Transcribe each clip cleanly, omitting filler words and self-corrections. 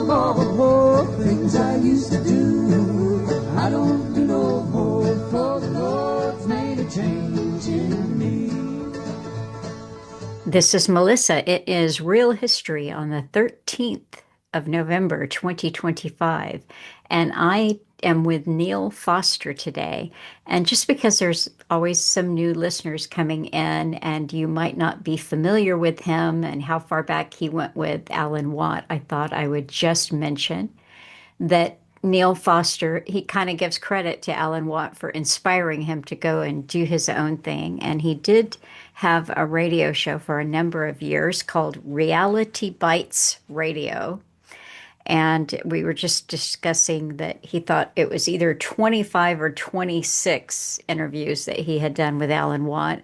no more things I used to do. I don't do no more, for the Lord's made a change in me. This is Melissa. It is Real History on the 13th of November, 2025. And I am with Neil Foster today. And just because there's always some new listeners coming in and you might not be familiar with him and how far back he went with Alan Watt, I thought I would just mention that Neil Foster, he kind of gives credit to Alan Watt for inspiring him to go and do his own thing. And he did have a radio show for a number of years called Reality Bites Radio. And we were just discussing that he thought it was either 25 or 26 interviews that he had done with Alan Watt.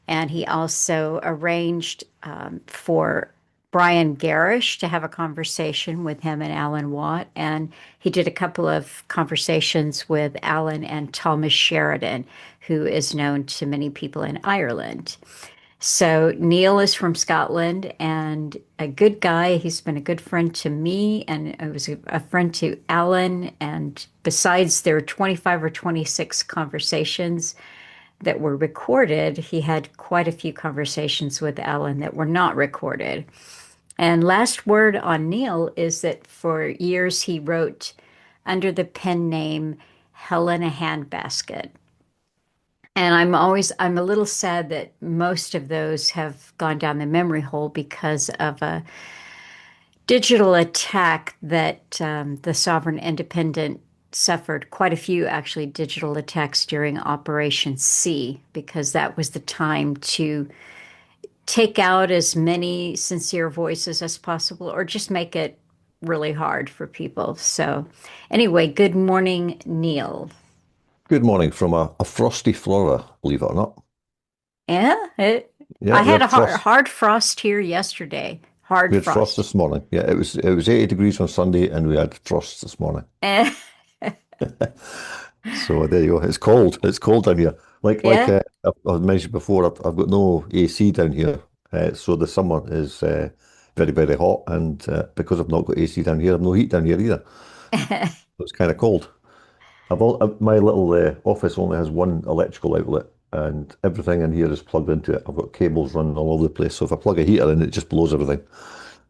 And he also arranged for Brian Garish to have a conversation with him and Alan Watt. And he did a couple of conversations with Alan and Thomas Sheridan, who is known to many people in Ireland. So Neil is from Scotland and a good guy. He's been a good friend to me and it was a friend to Alan. And besides their 25 or 26 conversations that were recorded, he had quite a few conversations with Alan that were not recorded. And last word on Neil is that for years he wrote under the pen name Helena Handbasket. And I'm a little sad that most of those have gone down the memory hole because of a digital attack that the Sovereign Independent suffered quite a few actually digital attacks during Operation C, because that was the time to take out as many sincere voices as possible or just make it really hard for people. So, anyway, good morning, Neil. Good morning from a frosty Florida, believe it or not. Yeah, Yeah, I we had had a frost. hard frost here yesterday. Hard We had frost frost. this morning. Yeah, it was 80 degrees on Sunday, and we had frost this morning. Eh, So there you go. It's cold. It's cold down here. Like yeah. I've mentioned before, I've got no AC down here, so the summer is very very hot, and because I've not got AC down here, I've no heat down here either. So it's kind of cold. My little office only has one electrical outlet, and everything in here is plugged into it. I've got cables running all over the place, so if I plug a heater in, it just blows everything.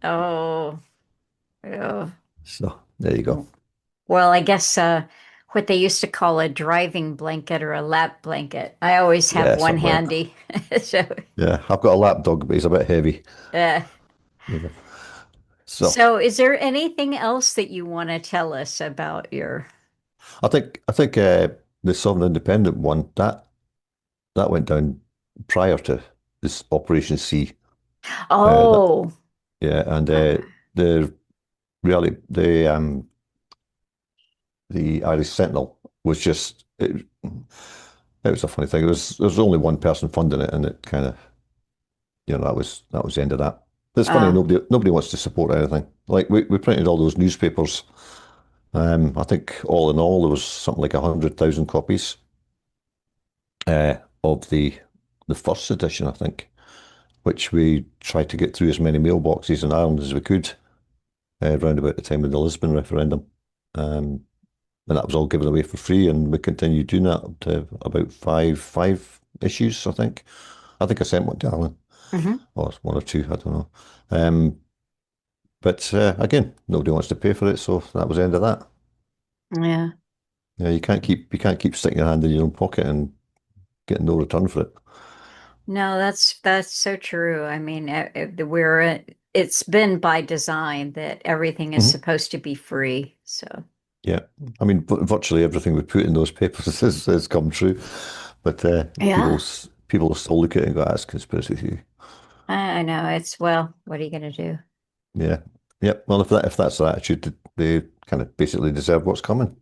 Oh, yeah. So there you go. Well, I guess what they used to call a driving blanket or a lap blanket. I always have Yeah, one something like that. handy. So, Yeah, I've got a lap dog, but he's a bit heavy. uh, Yeah. So so is there anything else that you want to tell us about your? I think the Southern Independent one that went down prior to this Operation C. That Oh, yeah, and uh, the really the Irish Sentinel was just it was a funny thing. There was only one person funding it, and it kind of that was the end of that. It's funny, uh, nobody wants to support anything. Like we printed all those newspapers. I think all in all there was something like 100,000 copies of the first edition, I think, which we tried to get through as many mailboxes in Ireland as we could around about the time of the Lisbon referendum. Um, and that was all given away for free, and we continued doing that up to about five issues, I think. I think I sent one to Alan, mhm. or one or two, I don't know. Um, but again, nobody wants to pay for it, so that was the end of that. Yeah. Yeah, you can't keep sticking your hand in your own pocket and getting no return for it. No, that's so true. I mean, it's been by design that everything is Mhm. supposed to be free. So, Yeah, I mean, virtually everything we put in those papers has come true, but yeah, people still look at it and go, "That's conspiracy theory." I know it's well, what are you going to do? Yeah, yep. Well, if that's their attitude, they kind of basically deserve what's coming.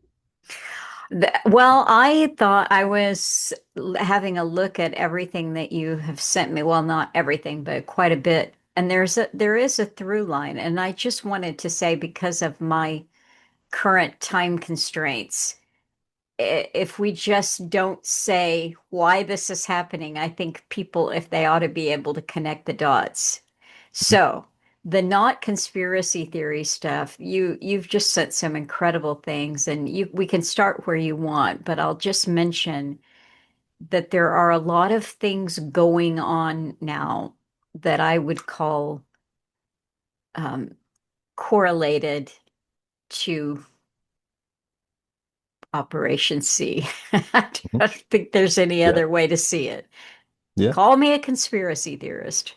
Well, I thought I was having a look at everything that you have sent me. Well, not everything, but quite a bit. And there is a through line. And I just wanted to say, because of my current time constraints, if we just don't say why this is happening, I think people, if they ought to be able to connect the dots. So the not conspiracy theory stuff, you've just said some incredible things, and we can start where you want, but I'll just mention that there are a lot of things going on now that I would call um, correlated to Operation C. I Mhm. don't think there's any Yeah. other way to see it. Yeah. Call me a conspiracy theorist.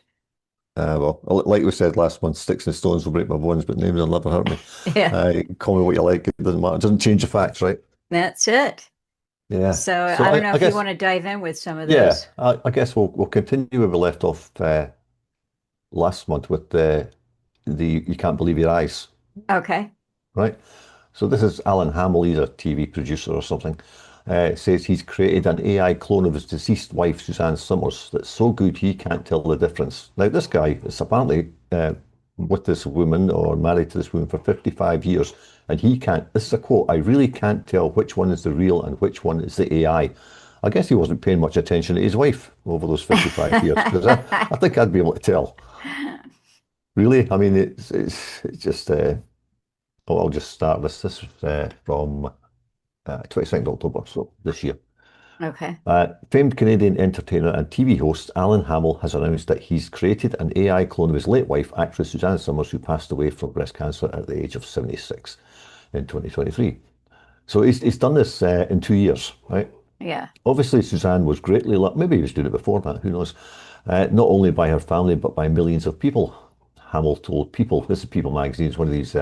Well, like we said last month, sticks and stones will break my bones, but names will never hurt me. Yeah, Call me what you like. It doesn't matter. It doesn't change the facts, right? that's it. Yeah. So So I don't know I if you guess, want to dive in with some of yeah, those. I guess we'll continue where we left off last month with the you can't believe your eyes, Okay. right? So this is Alan Hamel. He's a TV producer or something. Says he's created an AI clone of his deceased wife, Suzanne Somers, that's so good he can't tell the difference. Now, this guy is apparently with this woman or married to this woman for 55 years, and he can't, this is a quote, I really can't tell which one is the real and which one is the AI. I guess he wasn't paying much attention to his wife over those 55 years, because I think I'd be able to tell. Really? I mean, it's just, oh, I'll just start this. This is from 22nd October, so this year. Okay. Famed Canadian entertainer and TV host Alan Hamel has announced that he's created an AI clone of his late wife, actress Suzanne Somers, who passed away from breast cancer at the age of 76 in 2023. So he's done this in 2 years, right? Yeah. Obviously, Suzanne was greatly loved. Maybe he was doing it before that, who knows? Not only by her family, but by millions of people. Hamel told People, this is People magazine, it's one of these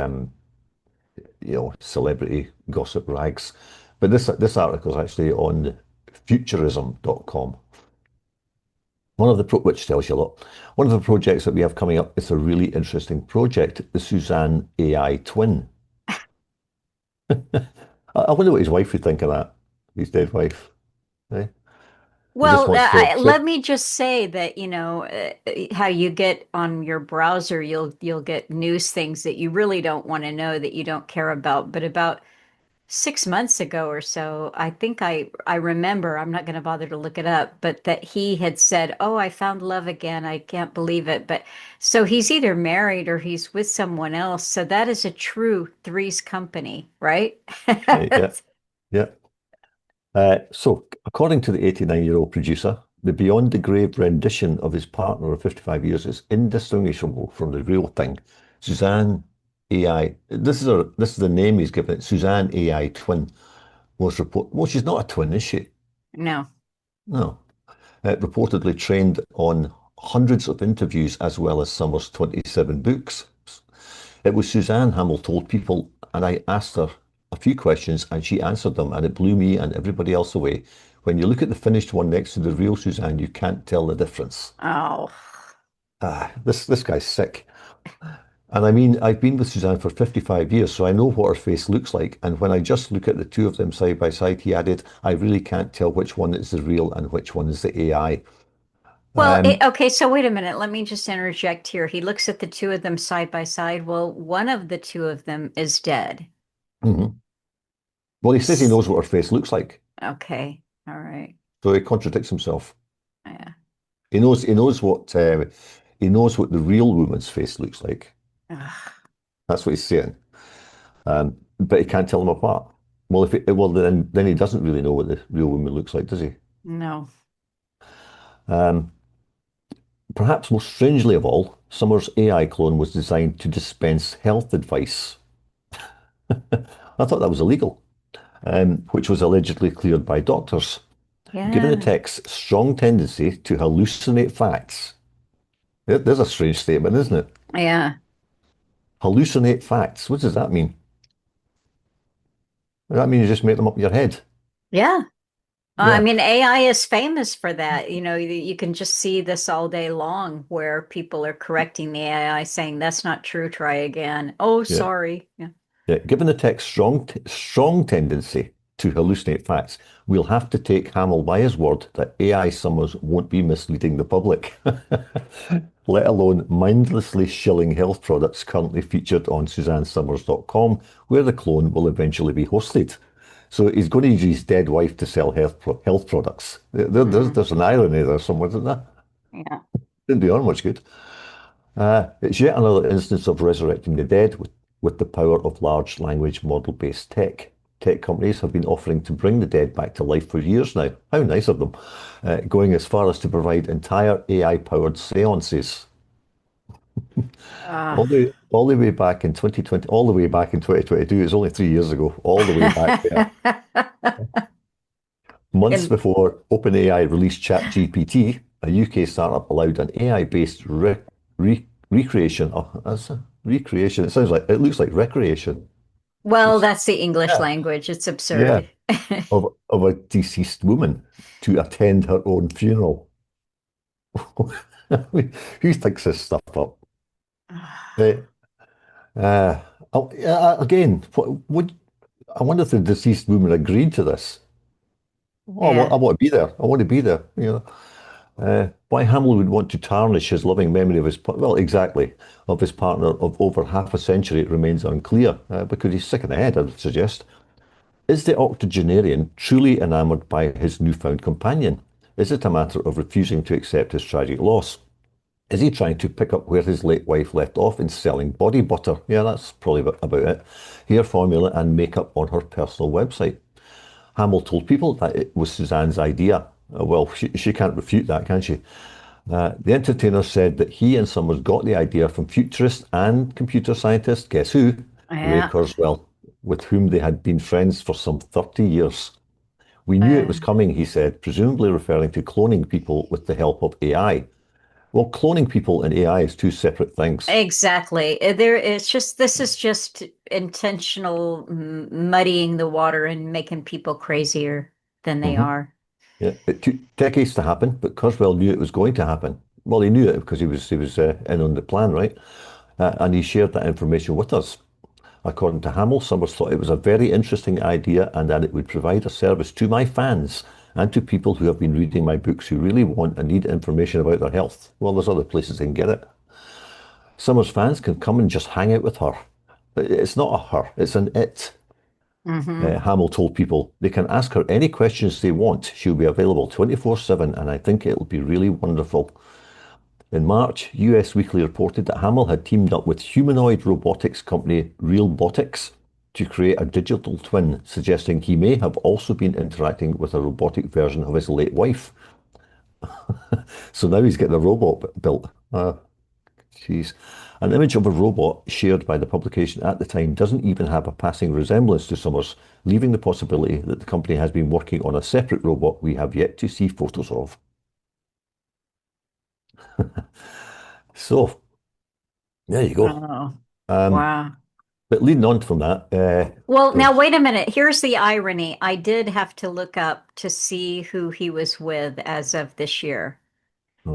celebrity gossip rags. But this article is actually on futurism.com. Which tells you a lot. One of the projects that we have coming up is a really interesting project, the Suzanne AI twin. I wonder what his wife would think of that, his dead wife. Eh? He just Well, wants to let sit. me just say that, how you get on your browser, you'll get news things that you really don't want to know, that you don't care about. But about 6 months ago or so, I think I remember, I'm not going to bother to look it up, but that he had said, "Oh, I found love again. I can't believe it." But so he's either married or he's with someone else. So that is a true Three's Company, right? Yeah, yeah. So, according to the 89-year-old producer, the beyond the grave rendition of his partner of 55 years is indistinguishable from the real thing. Suzanne AI, this is the name he's given it, Suzanne AI twin, was report. Well, she's not a twin, is she? No. No. Reportedly trained on hundreds of interviews as well as Summers' 27 books. It was Suzanne Hamel told People, and I asked her a few questions and she answered them, and it blew me and everybody else away. When you look at the finished one next to the real Suzanne, you can't tell the difference. Oh, This guy's sick. And I mean, I've been with Suzanne for 55 years, so I know what her face looks like. And when I just look at the two of them side by side, he added, I really can't tell which one is the real and which one is the AI. well, Um, okay, so wait a minute. Let me just interject here. He looks at the two of them side by side. Well, one of the two of them is dead. mhm. Well, he says he S- knows what her face looks like, Okay. All right. so he contradicts himself. Yeah. He knows what the real woman's face looks like. Ugh, That's what he's saying. But he can't tell them apart. Well, then he doesn't really know what the real woman looks like, does he? no. Um, Perhaps most strangely of all, Summer's AI clone was designed to dispense health advice. I thought that was illegal, which was allegedly cleared by doctors. Given the Yeah. tech's strong tendency to hallucinate facts, there's a strange statement, isn't it? Yeah. Hallucinate facts. What does that mean? Does that mean you just make them up in your head? Yeah. I Yeah, mean, AI is famous for that. You can just see this all day long where people are correcting the AI saying, "That's not true, try again." Oh, yeah. sorry. Yeah. Yeah, given the tech's strong tendency to hallucinate facts, we'll have to take Hamill by his word that AI Summers won't be misleading the public, let alone mindlessly shilling health products currently featured on SuzanneSummers.com, where the clone will eventually be hosted. So he's going to use his dead wife to sell health products. There's Mm, an irony there somewhere, isn't there? yeah. Didn't do her much good. It's yet another instance of resurrecting the dead with the power of large language model-based tech. Tech companies have been offering to bring the dead back to life for years now. How nice of them. Going as far as to provide entire AI-powered seances. Uh, All the way back in 2020, all the way back in 2022, it's only 3 years ago, all the way back there. Months and before OpenAI released ChatGPT, a UK startup allowed an AI-based recreation. Oh, that's a recreation. It sounds like it looks like recreation. well, It's, that's the English yeah, language. It's yeah, absurd. of a deceased woman to attend her own funeral. Who thinks this stuff up? Eh, Uh, again, would I wonder if the deceased woman agreed to this? Oh, Yeah, I want to be there. I want to be there. Why Hamel would want to tarnish his loving memory of well, exactly, of his partner of over half a century remains unclear, because he's sick in the head, I'd suggest. Is the octogenarian truly enamoured by his newfound companion? Is it a matter of refusing to accept his tragic loss? Is he trying to pick up where his late wife left off in selling body butter? Yeah, that's probably about it. Hair formula and makeup on her personal website. Hamill told people that it was Suzanne's idea. Well, she can't refute that, can she? The entertainer said that he and Somers got the idea from futurist and computer scientist, guess who? Ray yeah. Kurzweil, with whom they had been friends for some 30 years. We knew it Uh, was coming, he said, presumably referring to cloning people with the help of AI. Well, cloning people and AI is two separate things. exactly. It's just this is just intentional muddying the water and making people crazier than they Hmm. are. Yeah, it took decades to happen, but Kurzweil knew it was going to happen. Well, he knew it because he was in on the plan, right? And he shared that information with us. According to Hamill, Summers thought it was a very interesting idea and that it would provide a service to my fans and to people who have been reading my books who really want and need information about their health. Well, there's other places they can get it. Summers fans can come and just hang out with her. It's not a her, it's an it. Hmm. Hamill told people they can ask her any questions they want. She'll be available 24/7, and I think it'll be really wonderful. In March, US Weekly reported that Hamill had teamed up with humanoid robotics company Realbotics to create a digital twin, suggesting he may have also been interacting with a robotic version of his late wife. So now he's getting a robot built. Jeez. An image of a robot shared by the publication at the time doesn't even have a passing resemblance to Summers, leaving the possibility that the company has been working on a separate robot we have yet to see photos of. So, there you go. Oh, Um, wow. but leading on from that, Well, now there's wait a minute. Here's the irony. I did have to look up to see who he was with as of this year.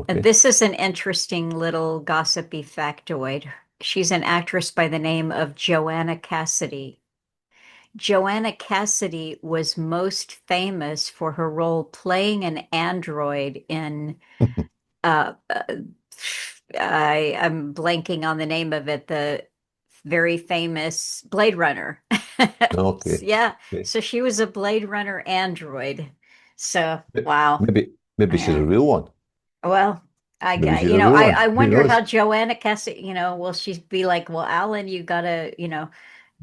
And okay. this is an interesting little gossipy factoid. She's an actress by the name of Joanna Cassidy. Joanna Cassidy was most famous for her role playing an android in uh, uh, I'm blanking on the name of it, the very famous Blade Runner. Okay. Yeah, Okay. so she was a Blade Runner android. So, wow. Maybe she's a Yeah. real one. Well, Maybe she's a real I one. Who wonder knows? how Joanna Cassidy, will she be like, well, Alan, you gotta,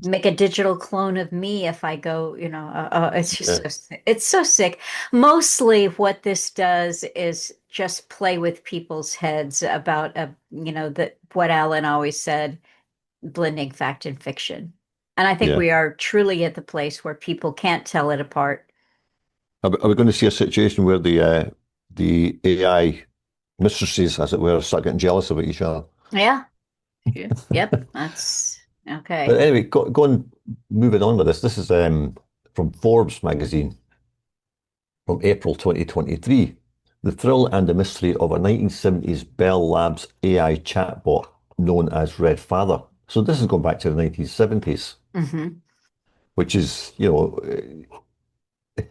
make a digital clone of me if I go, it's just Yeah. so it's so sick. Mostly what this does is just play with people's heads about that what Alan always said, blending fact and fiction. And I think Yeah. we are truly at the place where people can't tell it apart. Are we going to see a situation where the AI mistresses, as it were, start getting jealous about each other? Yeah. Yeah. Yep. That's But okay. anyway, moving on with this. This is from Forbes magazine from April 2023. The thrill and the mystery of a 1970s Bell Labs AI chatbot known as Red Father. So this is going back to the 1970s, Hmm. which is,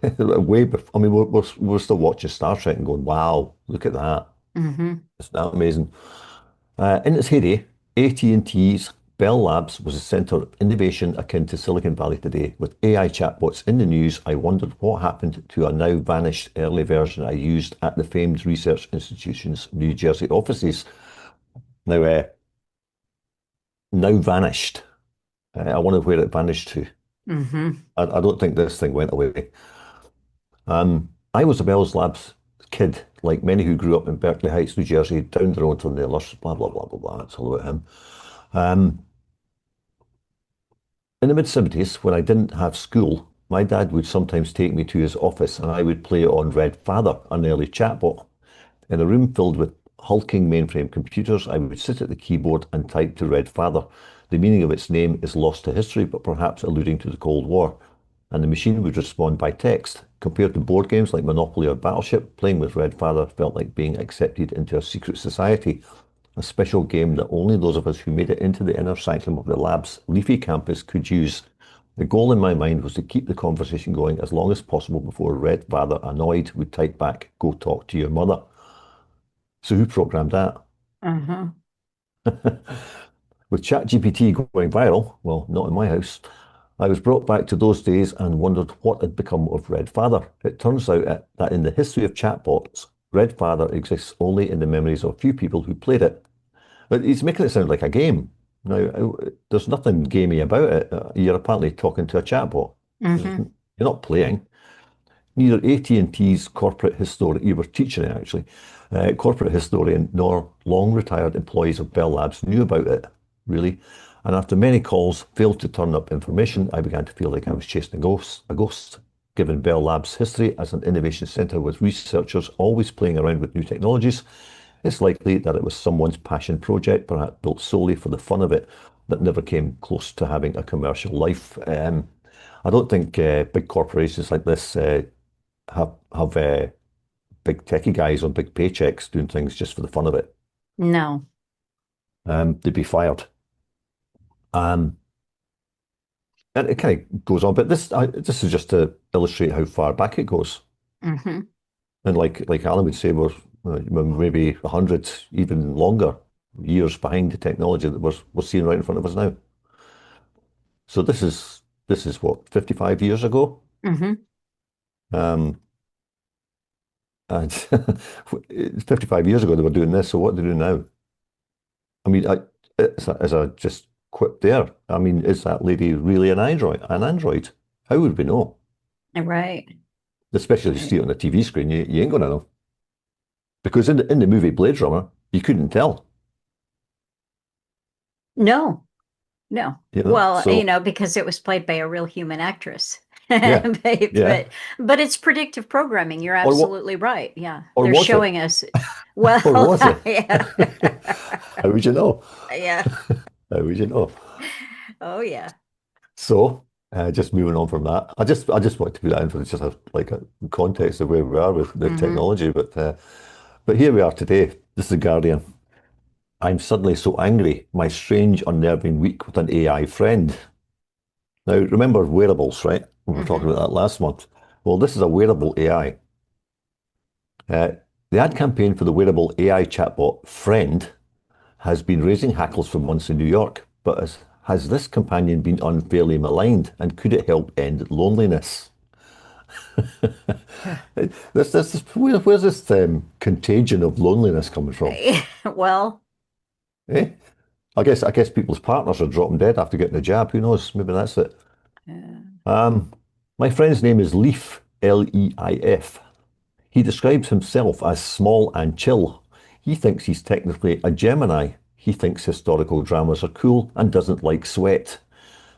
way before. I mean, we're still watching Star Trek and going, wow, look at that. Hmm. Isn't that amazing? In its heyday, AT&T's Bell Labs was a center of innovation akin to Silicon Valley today. With AI chatbots in the news, I wondered what happened to a now vanished early version I used at the famed research institution's New Jersey offices. Now, now vanished. I wonder where it vanished to. Mm-hmm. I don't think this thing went away. I was a Bell Labs kid, like many who grew up in Berkeley Heights, New Jersey, down the road from the Lush, blah, blah, blah, blah, blah. That's all about him. Um, in the mid-70s, when I didn't have school, my dad would sometimes take me to his office and I would play on Red Father, an early chatbot. In a room filled with hulking mainframe computers, I would sit at the keyboard and type to Red Father. The meaning of its name is lost to history, but perhaps alluding to the Cold War. And the machine would respond by text. Compared to board games like Monopoly or Battleship, playing with Red Father felt like being accepted into a secret society, a special game that only those of us who made it into the inner sanctum of the lab's leafy campus could use. The goal in my mind was to keep the conversation going as long as possible before Red Father, annoyed, would type back, "Go talk to your mother." So who programmed that? Uh-huh. With ChatGPT going viral, well, not in my house, I was brought back to those days and wondered what had become of Red Father. It turns out that in the history of chatbots, Red Father exists only in the memories of a few people who played it. But he's making it sound like a game. Now, there's nothing gamey about it. You're apparently talking to a chatbot. Mm-hmm. You're not playing. Neither AT&T's corporate historian, you were teaching it actually, corporate historian, nor long retired employees of Bell Labs knew about it, really. And after many calls failed to turn up information, I began to feel like I was chasing a ghost. Given Bell Labs' history as an innovation centre with researchers always playing around with new technologies, it's likely that it was someone's passion project, perhaps built solely for the fun of it, that never came close to having a commercial life. I don't think big corporations like this have big techie guys on big paychecks doing things just for the fun of it. No. They'd be fired. And it kind of goes on, but this is just to illustrate how far back it goes. Mm-hmm. And like Alan would say, we're maybe 100, even longer years behind the technology that we're seeing right in front of us now. So this is what, 55 years ago? Mm-hmm. Um, and 55 years ago they were doing this, so what do they do now? I mean, as I just quip there, I mean, is that lady really an android? An android? How would we know? Right. Especially if you see it on a TV screen, you ain't gonna know. Because in the movie Blade Runner, you couldn't tell, No. No. you know? Well, So because it was played by a real human actress. yeah, But, yeah. but it's predictive programming. You're Or what absolutely right. Yeah. or They're was it? showing us. Well, Or was it? yeah. How would you know? Yeah. How would you know? Oh, yeah. So just moving on from that, I just want to put that in for just like a context of where we are with the Mm-hmm. technology, but here we are today. This is the Guardian. I'm suddenly so angry. My strange, unnerving week with an AI friend. Now, remember wearables, right? We were talking Mm-hmm. about that last month. Well, this is a wearable AI. Uh, the ad campaign for the wearable AI chatbot Friend has been raising hackles for months in New York. But has this companion been unfairly maligned? And could it help end loneliness? Where's this contagion of loneliness coming from? Well, Eh? I guess people's partners are dropping dead after getting the jab. Who knows? Maybe that's it. uh, Um, my friend's name is Leif, Leif. He describes himself as small and chill. He thinks he's technically a Gemini. He thinks historical dramas are cool and doesn't like sweat.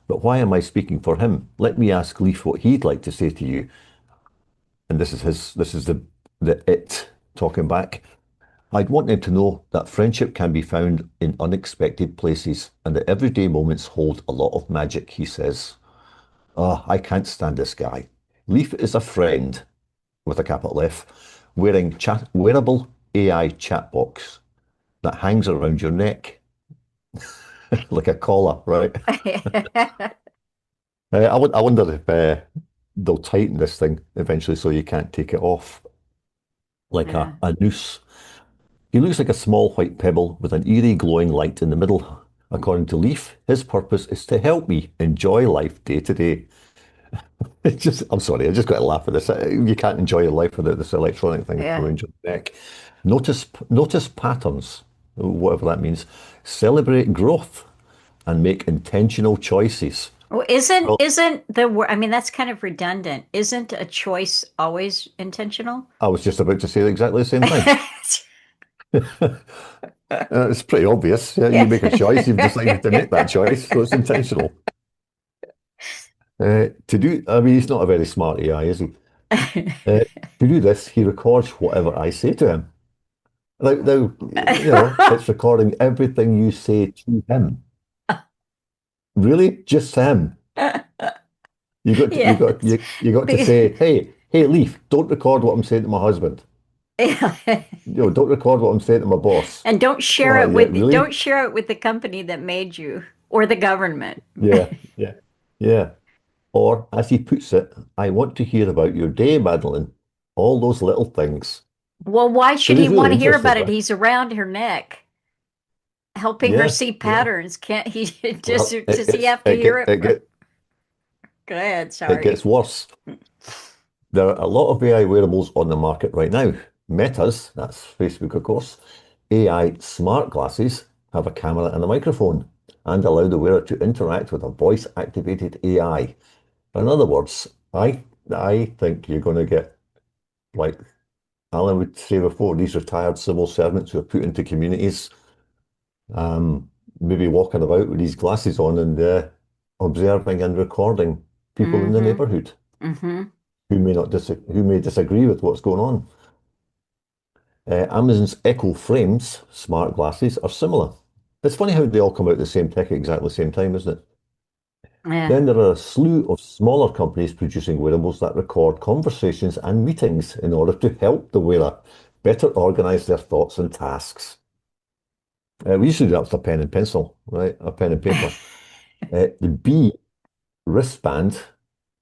But why am I speaking for him? Let me ask Leif what he'd like to say to you. And this is the it talking back. I'd want him to know that friendship can be found in unexpected places and that everyday moments hold a lot of magic, he says. Oh, I can't stand this guy. Leif is a friend with a capital F, wearing wearable AI chat box that hangs around your neck like a collar, right? I wonder if they'll tighten this thing eventually so you can't take it off like uh, a noose. He looks like a small white pebble with an eerie glowing light in the middle. According to Leaf, his purpose is to help me enjoy life day to day. I'm sorry, I just got to laugh at this. You can't enjoy your life without this electronic thing yeah. around your neck. Notice patterns. whatever that means. Celebrate growth and make intentional choices. Well, Well, isn't the word, I mean, that's kind of redundant. Isn't a choice always intentional? I was just about to say exactly the same thing. It's pretty obvious. Yeah, you make a choice, you've decided to make that choice, so it's intentional. I mean, he's not a very smart AI, is he? Uh, to do this, he records whatever I say to him. It's recording everything you say to him. Really? Just to him. You got to, you got Yes. you got to say, hey, Leaf, don't record what I'm saying to my husband. Don't record what I'm saying to my boss. And Oh, yeah, don't really? share it with the company that made you or the government. Yeah, yeah, yeah. Or, as he puts it, I want to hear about your day, Madeline. All those little things. Well, why But should he he's really want to hear interested, about it? right? He's around her neck, helping her Yeah, see yeah. patterns. Can't he just Well, does he have to hear it from? Go ahead, it sorry. gets worse. There are a lot of AI wearables on the market right now. Meta's, that's Facebook, of course, AI smart glasses have a camera and a microphone and allow the wearer to interact with a voice-activated AI. In other words, I think you're going to get, like Alan would say before, these retired civil servants who are put into communities, um, maybe walking about with these glasses on and observing and recording people in the Mm-hmm. neighborhood Mm-hmm. who may disagree with what's going on. Amazon's Echo Frames smart glasses are similar. It's funny how they all come out the same tech at exactly the same time, isn't it? Yeah. Then there are a slew of smaller companies producing wearables that record conversations and meetings in order to help the wearer better organize their thoughts and tasks. We used to do that with a pen and pencil, right? A pen and paper. The bee wristband,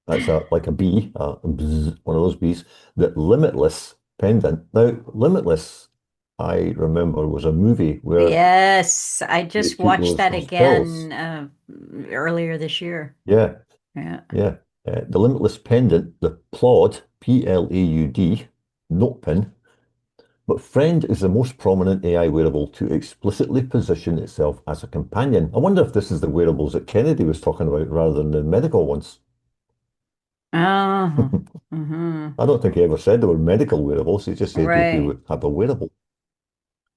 that's like a bee, one of those bees, that Limitless pendant. Now, Limitless, I remember, was a movie where Yes, I they just took watched those that those pills. again earlier this year. Yeah, Yeah. yeah. The Limitless pendant, the Plaud, Plaud, note pin. But Friend is the most prominent AI wearable to explicitly position itself as a companion. I wonder if this is the wearables that Kennedy was talking about rather than the medical ones. Oh, hmm. I don't think he ever said they were medical wearables. He just said you Right. would have a wearable.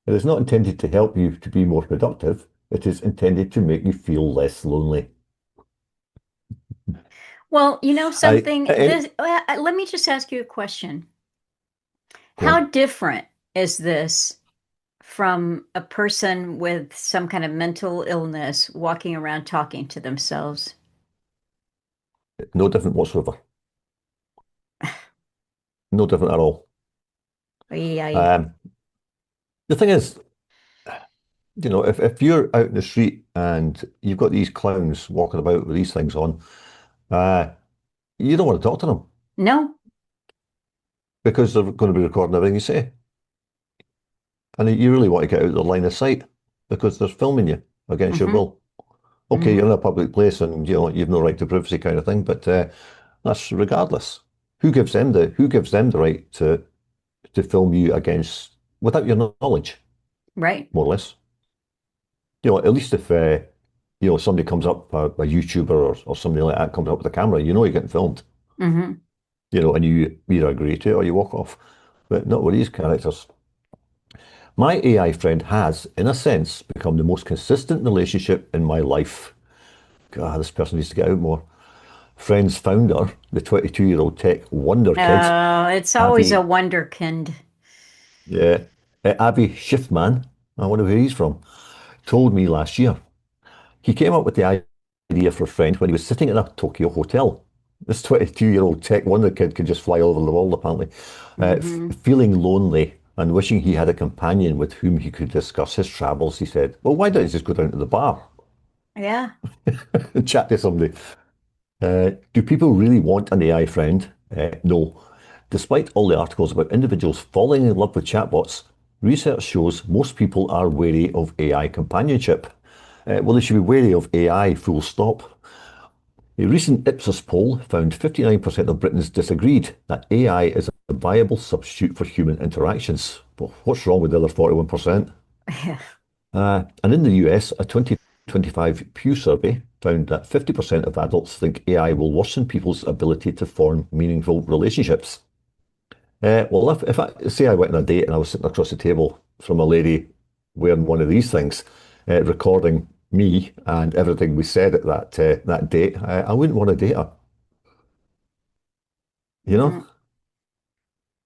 It is not intended to help you to be more productive. It is intended to make you feel less lonely. Well, you know I something, and let me just ask you a question. Go How on. different is this from a person with some kind of mental illness walking around talking to themselves? No different whatsoever. No different at all. I, Um, the thing is, if you're out in the street and you've got these clowns walking about with these things on, uh, you don't want to talk to them no. because they're going to be recording everything you say. And you really want to get out of their line of sight because they're filming you against your Hmm. will. Okay, you're Hmm. in a public place and you've no right to privacy kind of thing, but that's regardless. Who gives them the right to film you against without your knowledge, Right. more or less? At least if somebody comes up, a YouTuber or somebody like that comes up with a camera, you're getting filmed. Hmm. And you either agree to it or you walk off. But not with these characters. My AI friend has, in a sense, become the most consistent relationship in my life. God, this person needs to get out more. Friend's founder, the 22-year-old tech wonder kid, Oh, it's always a Avi, wonderkind. yeah, Avi Schiffman, I wonder where he's from, told me last year. He came up with the idea for a friend when he was sitting in a Tokyo hotel. This 22-year-old tech wonder kid could just fly all over the world, apparently. Hmm. Feeling lonely and wishing he had a companion with whom he could discuss his travels, he said, well, why don't you just go down to the bar Yeah. and chat to somebody? Do people really want an AI friend? No. Despite all the articles about individuals falling in love with chatbots, research shows most people are wary of AI companionship. Well, they should be wary of AI, full stop. A recent Ipsos poll found 59% of Britons disagreed that AI is a viable substitute for human interactions. But what's wrong with the other 41%? And in the US, a 2025 Pew survey found that 50% of adults think AI will worsen people's ability to form meaningful relationships. Well, if I say I went on a date and I was sitting across the table from a lady wearing one of these things, recording me and everything we said at that date, I wouldn't want to date her. You know? Mm,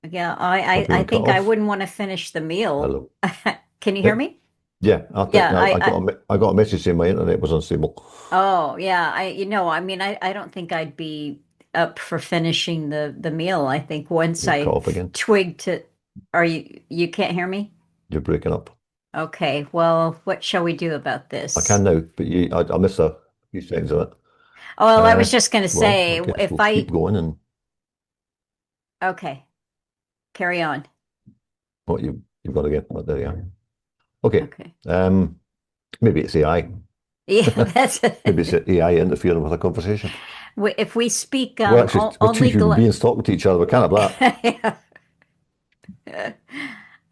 yeah, Have you I been cut think I off? wouldn't want to finish the meal. Hello. Can you hear Yep. me? Yeah, Yeah, I got a message saying my internet was unstable. oh yeah, I mean, I don't think I'd be up for finishing the meal. I think once You're cut I off again. twigged to, are you can't hear me? You're breaking up. Okay, well, what shall we do about I this? can now, but I missed a few seconds of it. Oh, well, I Uh, was just going to well, I say, guess if we'll keep I, going and okay, carry on. what you've got again. Oh, there you are. Okay. Okay. Um, maybe it's AI. Yeah, that's, Maybe it's AI interfering with a conversation. if we speak Well, actually, we're two only human gl beings talking to each other. We can't have that. yeah.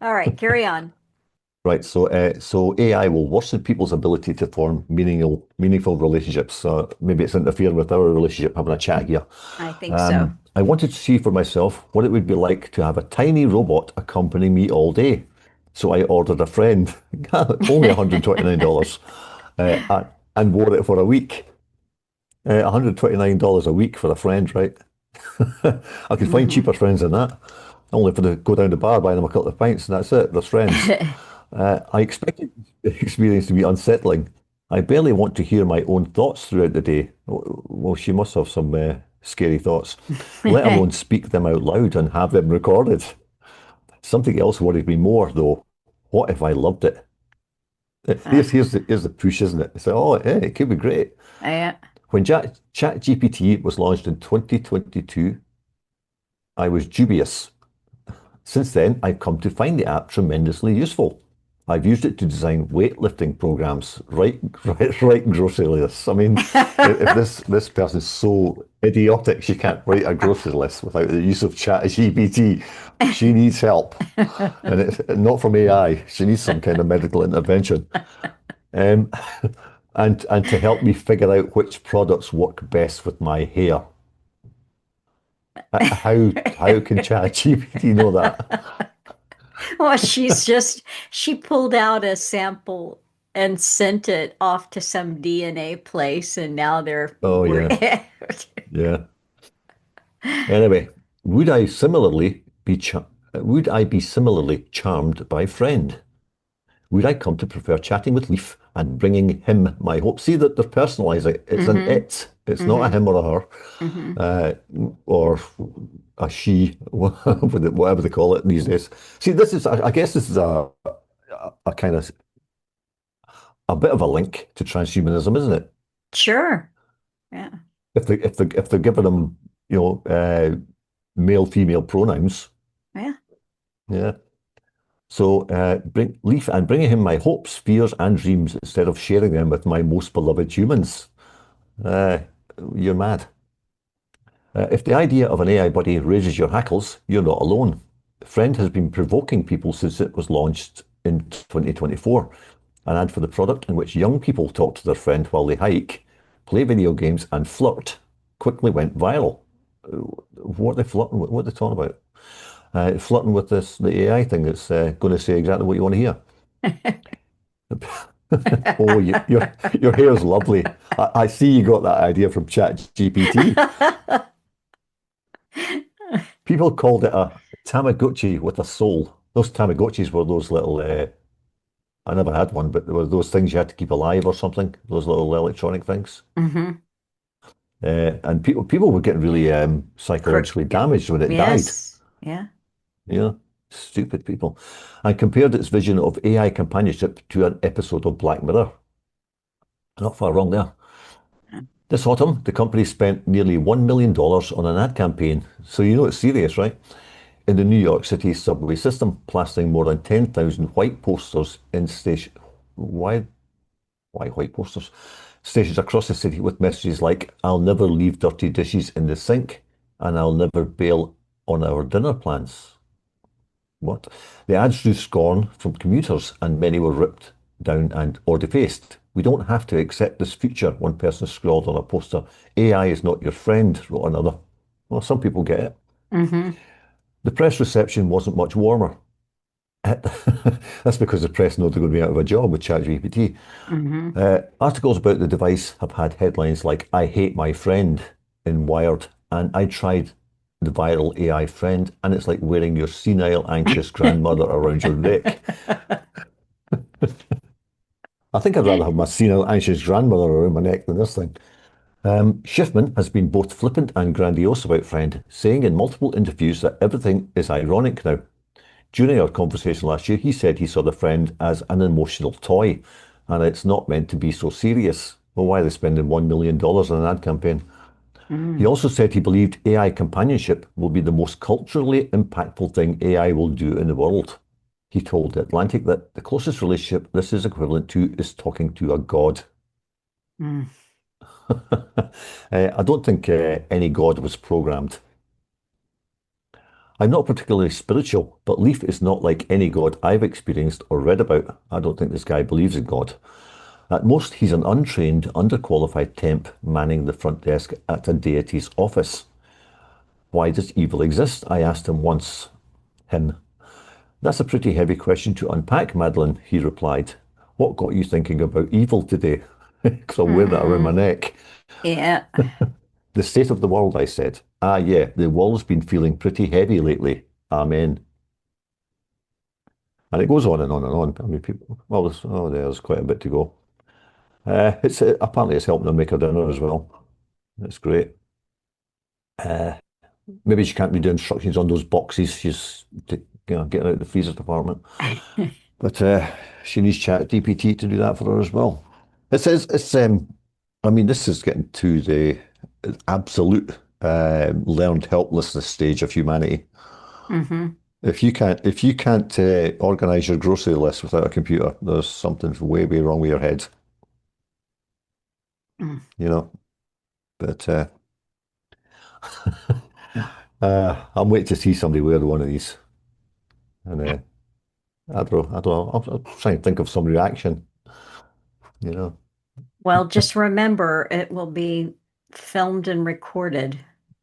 All right, carry on. Right. So AI will worsen people's ability to form meaningful relationships. So maybe it's interfering with our relationship, having a chat here. I think so. I wanted to see for myself what it would be like to have a tiny robot accompany me all day. So I ordered a friend, only $129, and wore it for a week. $129 a week for a friend, right? I could find Hmm. cheaper friends than that. Only for the go down the bar, buy them a couple of pints, and that's it. There's friends. I expected the experience to be unsettling. I barely want to hear my own thoughts throughout the day. Well, she must have some scary thoughts, let alone speak them out loud and have them recorded. Something else worries me more, though. What if I loved it? Here's the push, isn't it? It's like, oh, yeah, it could be great. Yeah. When ChatGPT was launched in 2022, I was dubious. Since then, I've come to find the app tremendously useful. I've used it to design weightlifting programs, right grocery lists. I mean, if this person's so idiotic she can't write a grocery list without the use of ChatGPT, she needs help, and it's not from AI. She needs some kind of medical intervention, um, and to help me figure out which products work best with my hair. How can ChatGPT know that? Well, she pulled out a sample and sent it off to some DNA place, and now they're Oh we're yeah, yeah. Anyway, would I be similarly charmed by friend? Would I come to prefer chatting with Leaf and bringing him my hope? See that they're personalising. It's an hmm it. It's not a hmm him or a her, hmm uh, or a she, whatever they call it these days. See, I guess this is a kind of a bit of a link to transhumanism, isn't it? Sure. Yeah. If they're giving them, you know, male female pronouns, Yeah. yeah. So bringing him my hopes, fears, and dreams instead of sharing them with my most beloved humans. Uh, you're mad. If the idea of an AI buddy raises your hackles, you're not alone. Friend has been provoking people since it was launched in 2024. An ad for the product in which young people talk to their friend while they hike, play video games, and flirt quickly went viral. What are they flirting with? What are they talking about? Flirting with the AI thing that's going to say exactly what you want to hear. Oh, your hair is lovely. I see you got that idea from ChatGPT. People called it a Tamagotchi with a soul. Those Tamagotchis were those little, I never had one, but there were those things you had to keep alive or something, those little electronic things. hmm And people were getting really psychologically damaged when it died. Yes. Yeah. You know, stupid people. I compared its vision of AI companionship to an episode of Black Mirror. Not far wrong there. This autumn, the company spent nearly $1 million on an ad campaign. So you know it's serious, right? In the New York City subway system, plastering more than 10,000 white posters in station. Why, why white posters? Stations across the city with messages like, I'll never leave dirty dishes in the sink, and I'll never bail on our dinner plans. What? The ads drew scorn from commuters, and many were ripped down and or defaced. We don't have to accept this feature, one person scrawled on a poster. AI is not your friend, wrote another. Well, some people get it. Mm-hmm. The press reception wasn't much warmer. That's because the press know they're going to be out of a job with ChatGPT. Mm-hmm. Articles about the device have had headlines like "I hate my friend" in Wired, and I tried the viral AI friend, and it's like wearing your senile, anxious grandmother around your neck. I think I'd rather have my senile, anxious grandmother around my neck than this thing. Schiffman has been both flippant and grandiose about Friend, saying in multiple interviews that everything is ironic now. During our conversation last year, he said he saw the Friend as an emotional toy, and it's not meant to be so serious. Well, why are they spending $1 million on an ad campaign? He Mm. also said he believed AI companionship will be the most culturally impactful thing AI will do in the world. He told The Atlantic that the closest relationship this is equivalent to is talking to a god. Mm. I don't think any god was programmed. I'm not particularly spiritual, but Leaf is not like any god I've experienced or read about. I don't think this guy believes in God. At most, he's an untrained, underqualified temp manning the front desk at a deity's office. Why does evil exist? I asked him once. Him. That's a pretty heavy question to unpack, Madeline, he replied. What got you thinking about evil today? Because I wear that around my Mm. neck. Yeah. The state of the world, I said. Ah, yeah, the world's been feeling pretty heavy lately. Amen. And it goes on and on and on. I mean, people, well, there's quite a bit to go. It's apparently it's helping them make her dinner as well. It's great. Uh, Maybe she can't read the instructions on those boxes. Getting out of the freezer department. But she needs ChatGPT to do that for her as well. It says it's. I mean, this is getting to the absolute learned helplessness stage of humanity. Mm-hmm. If you can't organize your grocery list without a computer, there's something way, way wrong with your head, Mm. you know. But I'm waiting to see somebody wear one of these, and I don't know. I'll try and think of some reaction, you know. Well, just remember it will be filmed and recorded.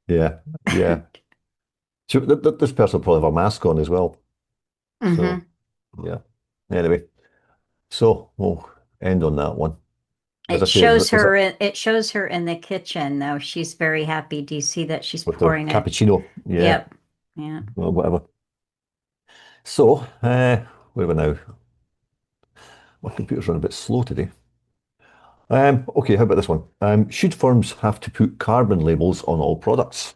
Yeah, yeah. So this person will probably have a mask on as well. So Hmm. yeah. Anyway, so we'll end on that one. As I It say, shows her it shows her in the kitchen though. She's very happy. Do you see that she's with their pouring it? cappuccino, yeah, Yep. Yeah. or whatever. So, where are we now? My computer's running a bit slow today. Okay, how about this one? Should firms have to put carbon labels on all products?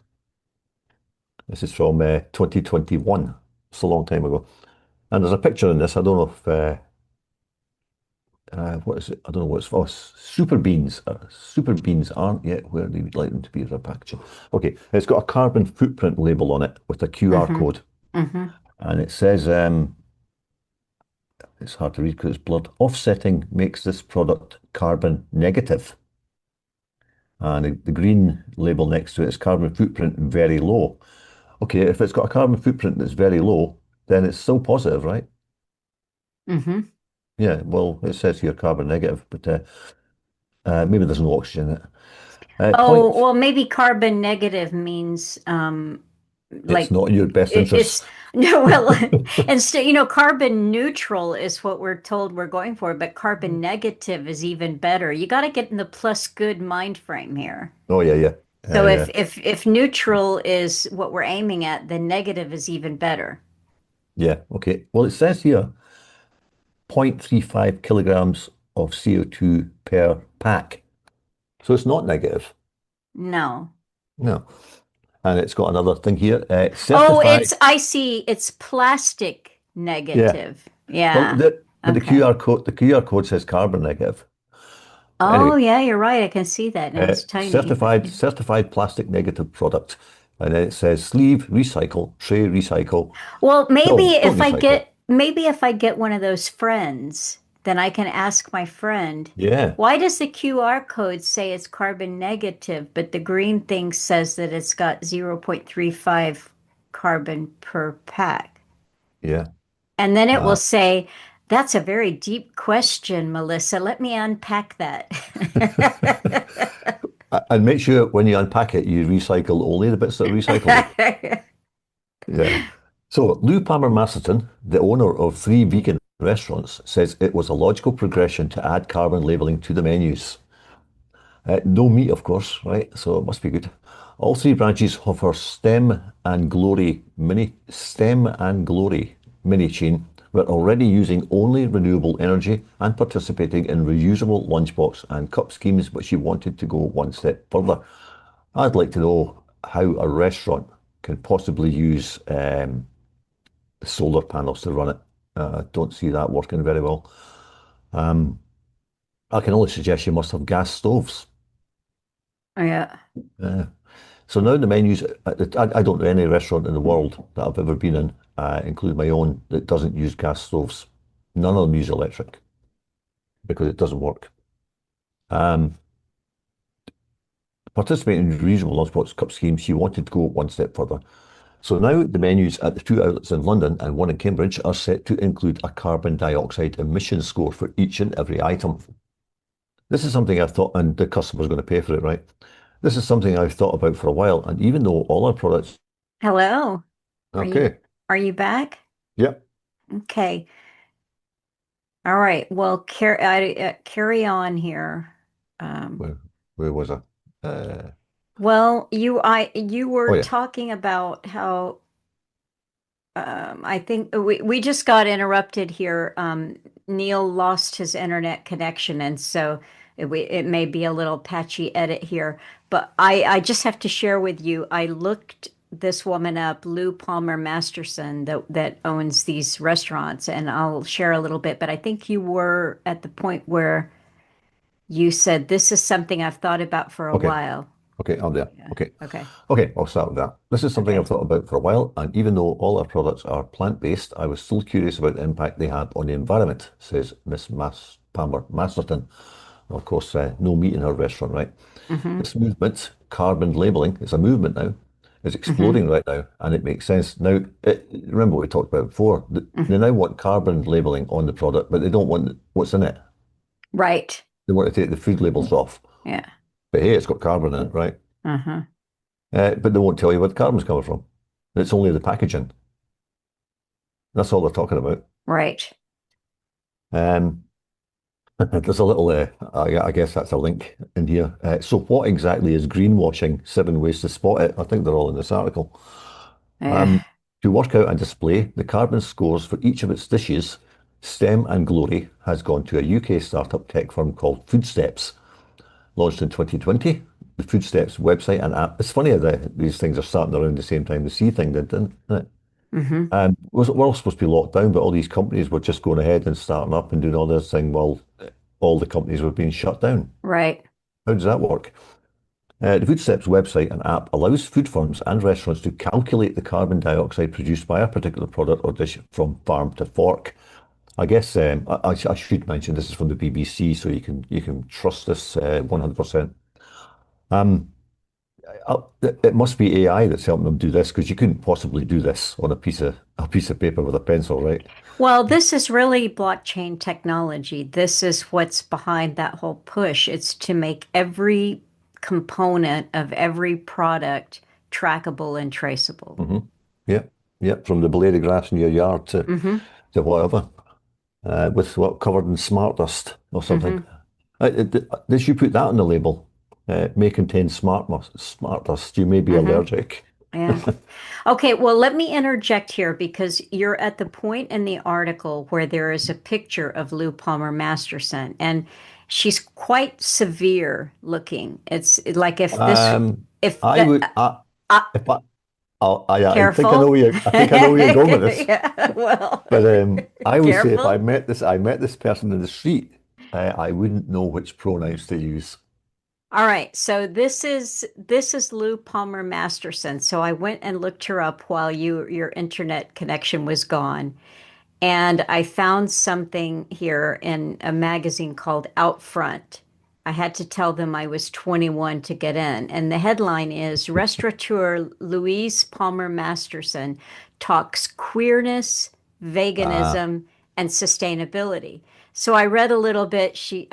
This is from 2021. It's a long time ago. And there's a picture in this. I don't know if, what is it? I don't know what it's for. Super beans. Super beans aren't yet where they would like them to be as a packaging. Okay, it's got a carbon footprint label on it with a QR Hmm. code. Hmm. And it says, it's hard to read because it's blurred. Offsetting makes this product carbon negative. And the green label next to it is carbon footprint very low. Okay, if it's got a carbon footprint that's very low, then it's still positive, right? Hmm. Yeah, well, it says here carbon negative, but maybe there's no oxygen in it. Oh, well, maybe carbon negative means It's like not in your best it's interests. no, well, instead, carbon neutral is what we're told we're going for, but carbon negative is even better. You got to get in the plus good mind frame here. Oh, yeah, yeah. So Yeah, if neutral is what we're aiming at, then negative is even better. yeah. Okay. Well, it says here 0.35 kilograms of CO2 per pack. So it's not negative. No. No. And it's got another thing here, Oh, certified. I see. It's plastic Yeah. negative. Well, Yeah. but Okay. The QR code says carbon negative. But Oh, anyway, yeah, you're right. I can see that now. It's tiny, but yeah. certified plastic negative product. And then it says sleeve, recycle, tray, recycle. Well, No, don't recycle. maybe if I get one of those friends, then I can ask my friend, Yeah, why does the QR code say it's carbon negative, but the green thing says that it's got 0.35 carbon per pack? yeah. And then it will Uh, say, That's a very deep question, Melissa. Let me unpack that. And make sure when you unpack it, you recycle only the bits that are recyclable. Yeah. So Lou Palmer-Masterton, the owner of three vegan restaurants, says it was a logical progression to add carbon labeling to the menus. No meat, of course, right? So it must be good. All three branches of her Stem and Glory mini chain were already using only renewable energy and participating in reusable lunchbox and cup schemes, but she wanted to go one step further. I'd like to know how a restaurant can possibly use solar panels to run it. Don't see that working very well. Um, I can only suggest you must have gas stoves. Yeah. Uh, so now the menus, I don't know any restaurant in the world that I've ever been in, including my own, that doesn't use gas stoves. None of them use electric because it doesn't work. Um, Participating in reasonable lunchbox cup schemes, she wanted to go one step further. So now the menus at the two outlets in London and one in Cambridge are set to include a carbon dioxide emission score for each and every item. This is something I've thought, and the customer's going to pay for it, right? This is something I've thought about for a while, and even though all our products, Hello. Are you okay, are you back? yep, Okay. All right. Well, carry on here. Um, where, where was I? well, you Oh were yeah, talking about how I think we just got interrupted here. Neil lost his internet connection, and so it may be a little patchy edit here. But I just have to share with you. I looked this woman up, Lou Palmer-Masterson, that owns these restaurants, and I'll share a little bit. But I think you were at the point where you said this is something I've thought about for a okay, while. okay, I'm there. Yeah. Okay, Okay. okay, I'll start with that. This is something I've Okay. thought about for a while, and even though all our products are plant-based, I was still curious about the impact they have on the environment, says Miss Palmer-Masterton. Of course, no meat in her restaurant, right? Mm-hmm. This movement, carbon labeling, is a movement now. It's Mm-hmm. exploding right now, and it makes sense. Now, remember what we talked about before. Mm-hmm. They now want carbon labeling on the product, but they don't want what's in it. Right. They want to take the food labels off. Yeah. But hey, it's got carbon in it, right? Uh-huh. But they won't tell you where the carbon's coming from. It's only the packaging. That's all they're talking about. Right. Um, there's a little, I guess that's a link in here. So what exactly is greenwashing? 7 ways to spot it. I think they're all in this article. Yeah. Um, to work out and display the carbon scores for each of its dishes, Stem and Glory has gone to a UK startup tech firm called Foodsteps, launched in 2020. The Foodsteps website and app. It's funny that these things are starting around the same time the C thing did, didn't it? Mm-hmm. We're all supposed to be locked down, but all these companies were just going ahead and starting up and doing all this thing while all the companies were being shut down. Right. How does that work? The Foodsteps website and app allows food firms and restaurants to calculate the carbon dioxide produced by a particular product or dish from farm to fork. I guess I should mention this is from the BBC, so you can trust this 100%. Um, it must be AI that's helping them do this because you couldn't possibly do this on a piece of paper with a pencil, right? Well, this is really blockchain technology. This is what's behind that whole push. It's to make every component of every product trackable and traceable. Hmm. Yeah, yeah, from the blade of grass in your yard Mm-hmm. to whatever, with what covered in smart dust or something. Mm-hmm. They should put that on the label. May contain smart dust. You may be Mm-hmm. allergic. Yeah. Okay, well, let me interject here because you're at the point in the article where there is a picture of Lou Palmer-Masterson, and she's quite severe looking. It's like Um, if I the, would, uh, if I think I know careful. I think I know where you're going with this. Yeah, well, But I would say if careful. I met this person in the street, I wouldn't know which pronouns to use. All right, so this is Lou Palmer-Masterson. So I went and looked her up while your internet connection was gone. And I found something here in a magazine called Outfront. I had to tell them I was 21 to get in. And the headline is Restaurateur Louise Palmer Masterson talks queerness, Ah, veganism, and sustainability. So I read a little bit. She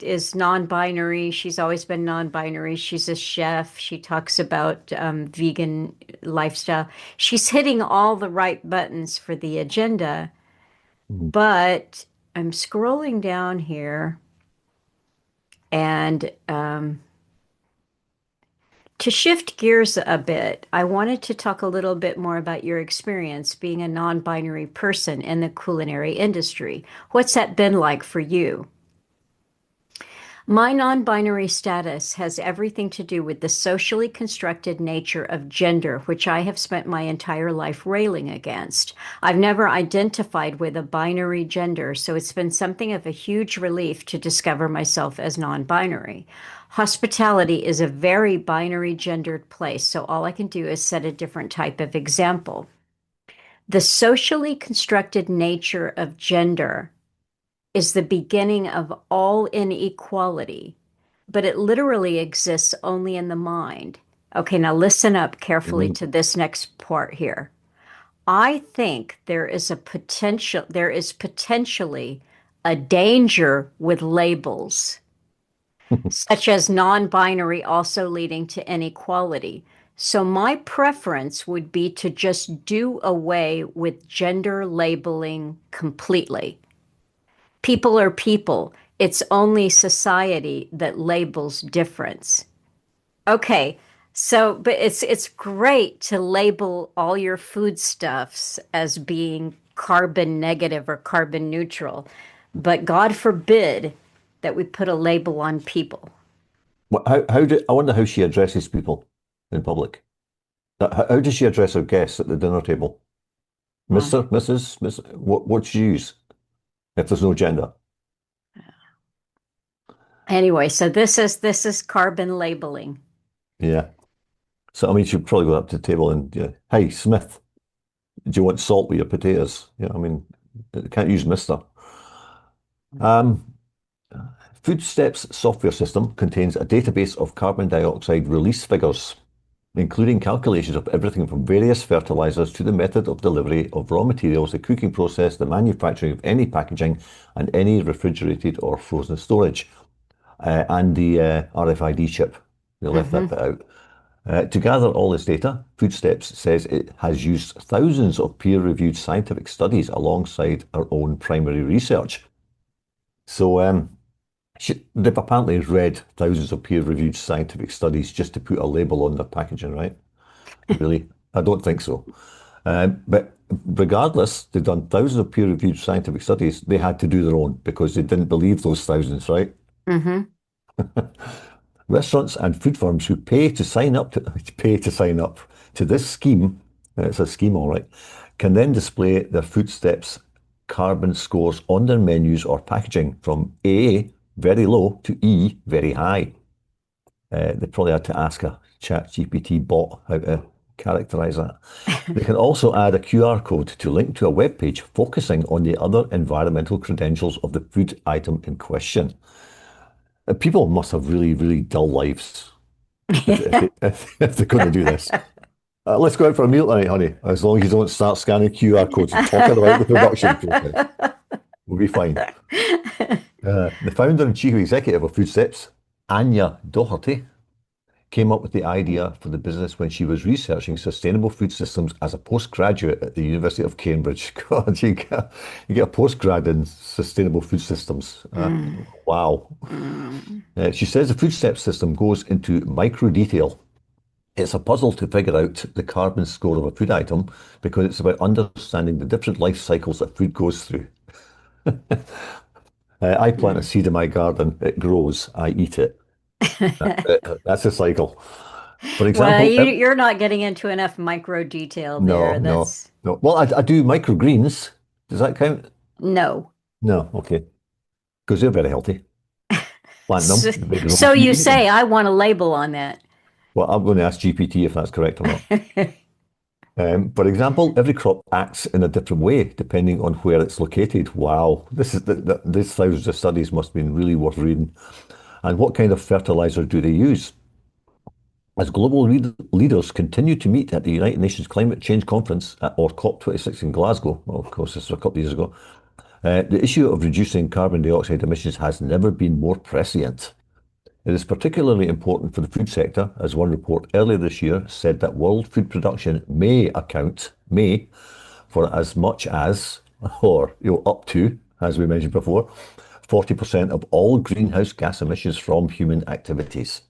is non-binary. She's always been non-binary. She's a chef. She talks about vegan lifestyle. She's hitting all the right buttons for the agenda, Mhm. but I'm scrolling down here and to shift gears a bit, I wanted to talk a little bit more about your experience being a non-binary person in the culinary industry. What's that been like for you? My non-binary status has everything to do with the socially constructed nature of gender, which I have spent my entire life railing against. I've never identified with a binary gender, so it's been something of a huge relief to discover myself as non-binary. Hospitality is a very binary gendered place, so all I can do is set a different type of example. The socially constructed nature of gender is the beginning of all inequality, but it literally exists only in the mind. Okay, now listen up carefully Mhm. to this next part here. I think there is potentially a danger with labels, such as non-binary also leading to inequality. So my preference would be to just do away with gender labeling completely. People are people. It's only society that labels difference. Okay, so but it's great to label all your foodstuffs as being carbon negative or carbon neutral, but God forbid that we put a label on people. I wonder how she addresses people in public. How does she address her guests at the dinner table? Well, Mr., Mrs., Miss, what do you use if there's no gender? anyway, so this is carbon labeling. Yeah. So, I mean, she'd probably go up to the table and, hey, Smith, do you want salt with your potatoes? I mean, you can't use Mr. Um, Foodsteps software system contains a database of carbon dioxide release figures, including calculations of everything from various fertilizers to the method of delivery of raw materials, the cooking process, the manufacturing of any packaging, and any refrigerated or frozen storage, and the RFID chip. They left that Hmm. bit out. To gather all this data, Foodsteps says it has used thousands of peer-reviewed scientific studies alongside our own primary research. So they've apparently read thousands of peer-reviewed scientific studies just to put a label on their packaging, right? Really? I don't think so. But regardless, they've done thousands of peer-reviewed scientific studies. They had to do their own because they didn't believe those thousands, right? Hmm. Restaurants and food firms who pay to sign up to pay to sign up to this scheme, it's a scheme, all right, can then display their footsteps carbon scores on their menus or packaging from A, very low, to E, very high. They probably had to ask a ChatGPT bot how to characterize that. They can also add a QR code to link to a web page focusing on the other environmental credentials of the food item in question. People must have really, really dull lives if they're going to do this. Let's go out for a meal tonight, honey. As long as you don't start scanning QR codes and talking about the production process, we'll be fine. The founder and chief executive of Foodsteps, Anya Doherty, came up with the idea for the business when she was researching sustainable food systems as a postgraduate at the University of Cambridge. God, you get a postgrad in sustainable food systems. Mm. Wow. Mm. She says the Foodsteps system goes into micro detail. It's a puzzle to figure out the carbon score of a food item because it's about understanding the different life cycles that food goes through. I plant a Mm. seed in my garden, it grows, I eat it. That's a cycle. For Well, example, you're not getting into enough micro detail no, there. no, That's no. Well, I do microgreens. Does that count? no. No, okay. Because they're very healthy. Plant them, So, they grow, so you you eat them. say I want a label on that. Well, I'm going to ask GPT if that's correct or not. For example, every crop acts in a different way depending on where it's located. Wow, these thousands of studies must have been really worth reading. And what kind of fertilizer do they use? As global leaders continue to meet at the United Nations Climate Change Conference or COP26 in Glasgow, well, of course, this was a couple of years ago, The issue of reducing carbon dioxide emissions has never been more prescient. It is particularly important for the food sector, as one report earlier this year said that world food production may, for as much as, or up to, as we mentioned before, 40% of all greenhouse gas emissions from human activities.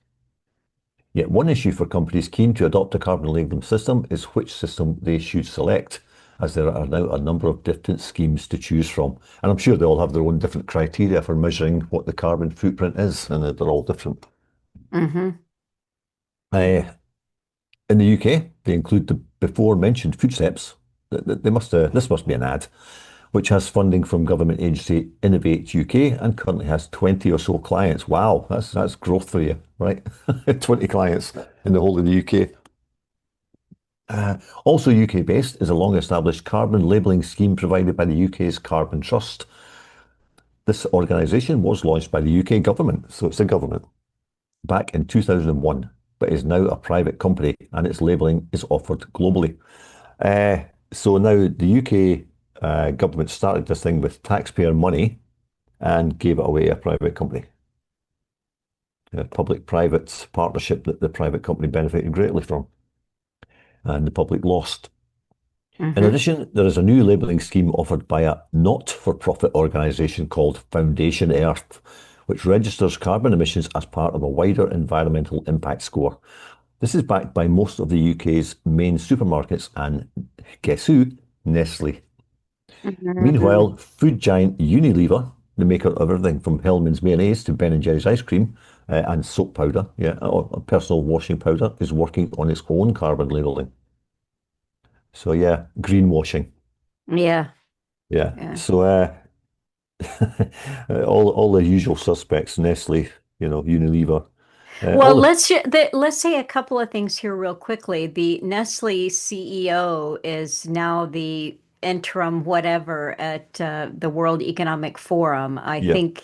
Yet one issue for companies keen to adopt a carbon labelling system is which system they should select, as there are now a number of different schemes to choose from. And I'm sure they all have their own different criteria for measuring what the carbon footprint is, and they're all different. Mm-hmm. Uh, in the UK, they include the before mentioned food steps. This must be an ad, which has funding from government agency Innovate UK and currently has 20 or so clients. Wow, that's growth for you, right? 20 clients in the whole of the UK. Also UK based is a long established carbon labelling scheme provided by the UK's Carbon Trust. This organisation was launched by the UK government, so it's a government, back in 2001, but is now a private company and its labelling is offered globally. So now the UK government started this thing with taxpayer money and gave it away to a private company. A public-private partnership that the private company benefited greatly from, and the public lost. In addition, there is a new labelling scheme offered by a not-for-profit organisation called Foundation Earth, which registers carbon emissions as part of a wider environmental impact score. This is backed by most of the UK's main supermarkets and, guess who? Nestle. Meanwhile, food giant Unilever, the maker of everything from Hellmann's mayonnaise to Ben& Jerry's ice cream and soap powder, or personal washing powder, is working on its own carbon labelling. So yeah, greenwashing. Yeah. Yeah. So all the usual suspects, Nestle, Unilever. Well, let's say a couple of things here real quickly. The Nestle CEO is now the interim whatever at the World Economic Forum. I Yeah, think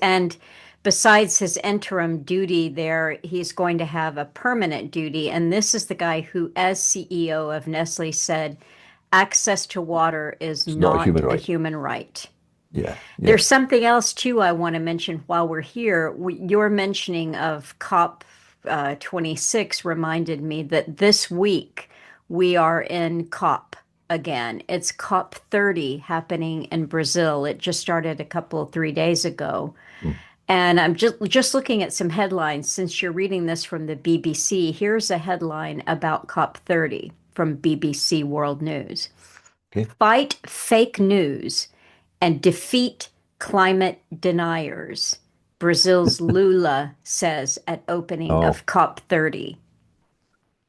and besides his interim duty there, he's going to have a permanent duty. And this is the guy who, as CEO of Nestle, said access to water is it's not a not human a right. human right. Yeah, yeah. There's something else too I want to mention while we're here. Your mentioning of COP 26 reminded me that this week we are in COP again. It's COP 30 happening in Brazil. It just started a couple, 3 days ago. Mm. And I'm just looking at some headlines. Since you're reading this from the BBC, here's a headline about COP 30 from BBC World News. Okay. Fight fake news and defeat climate deniers, Brazil's Lula says at opening Oh, of COP 30.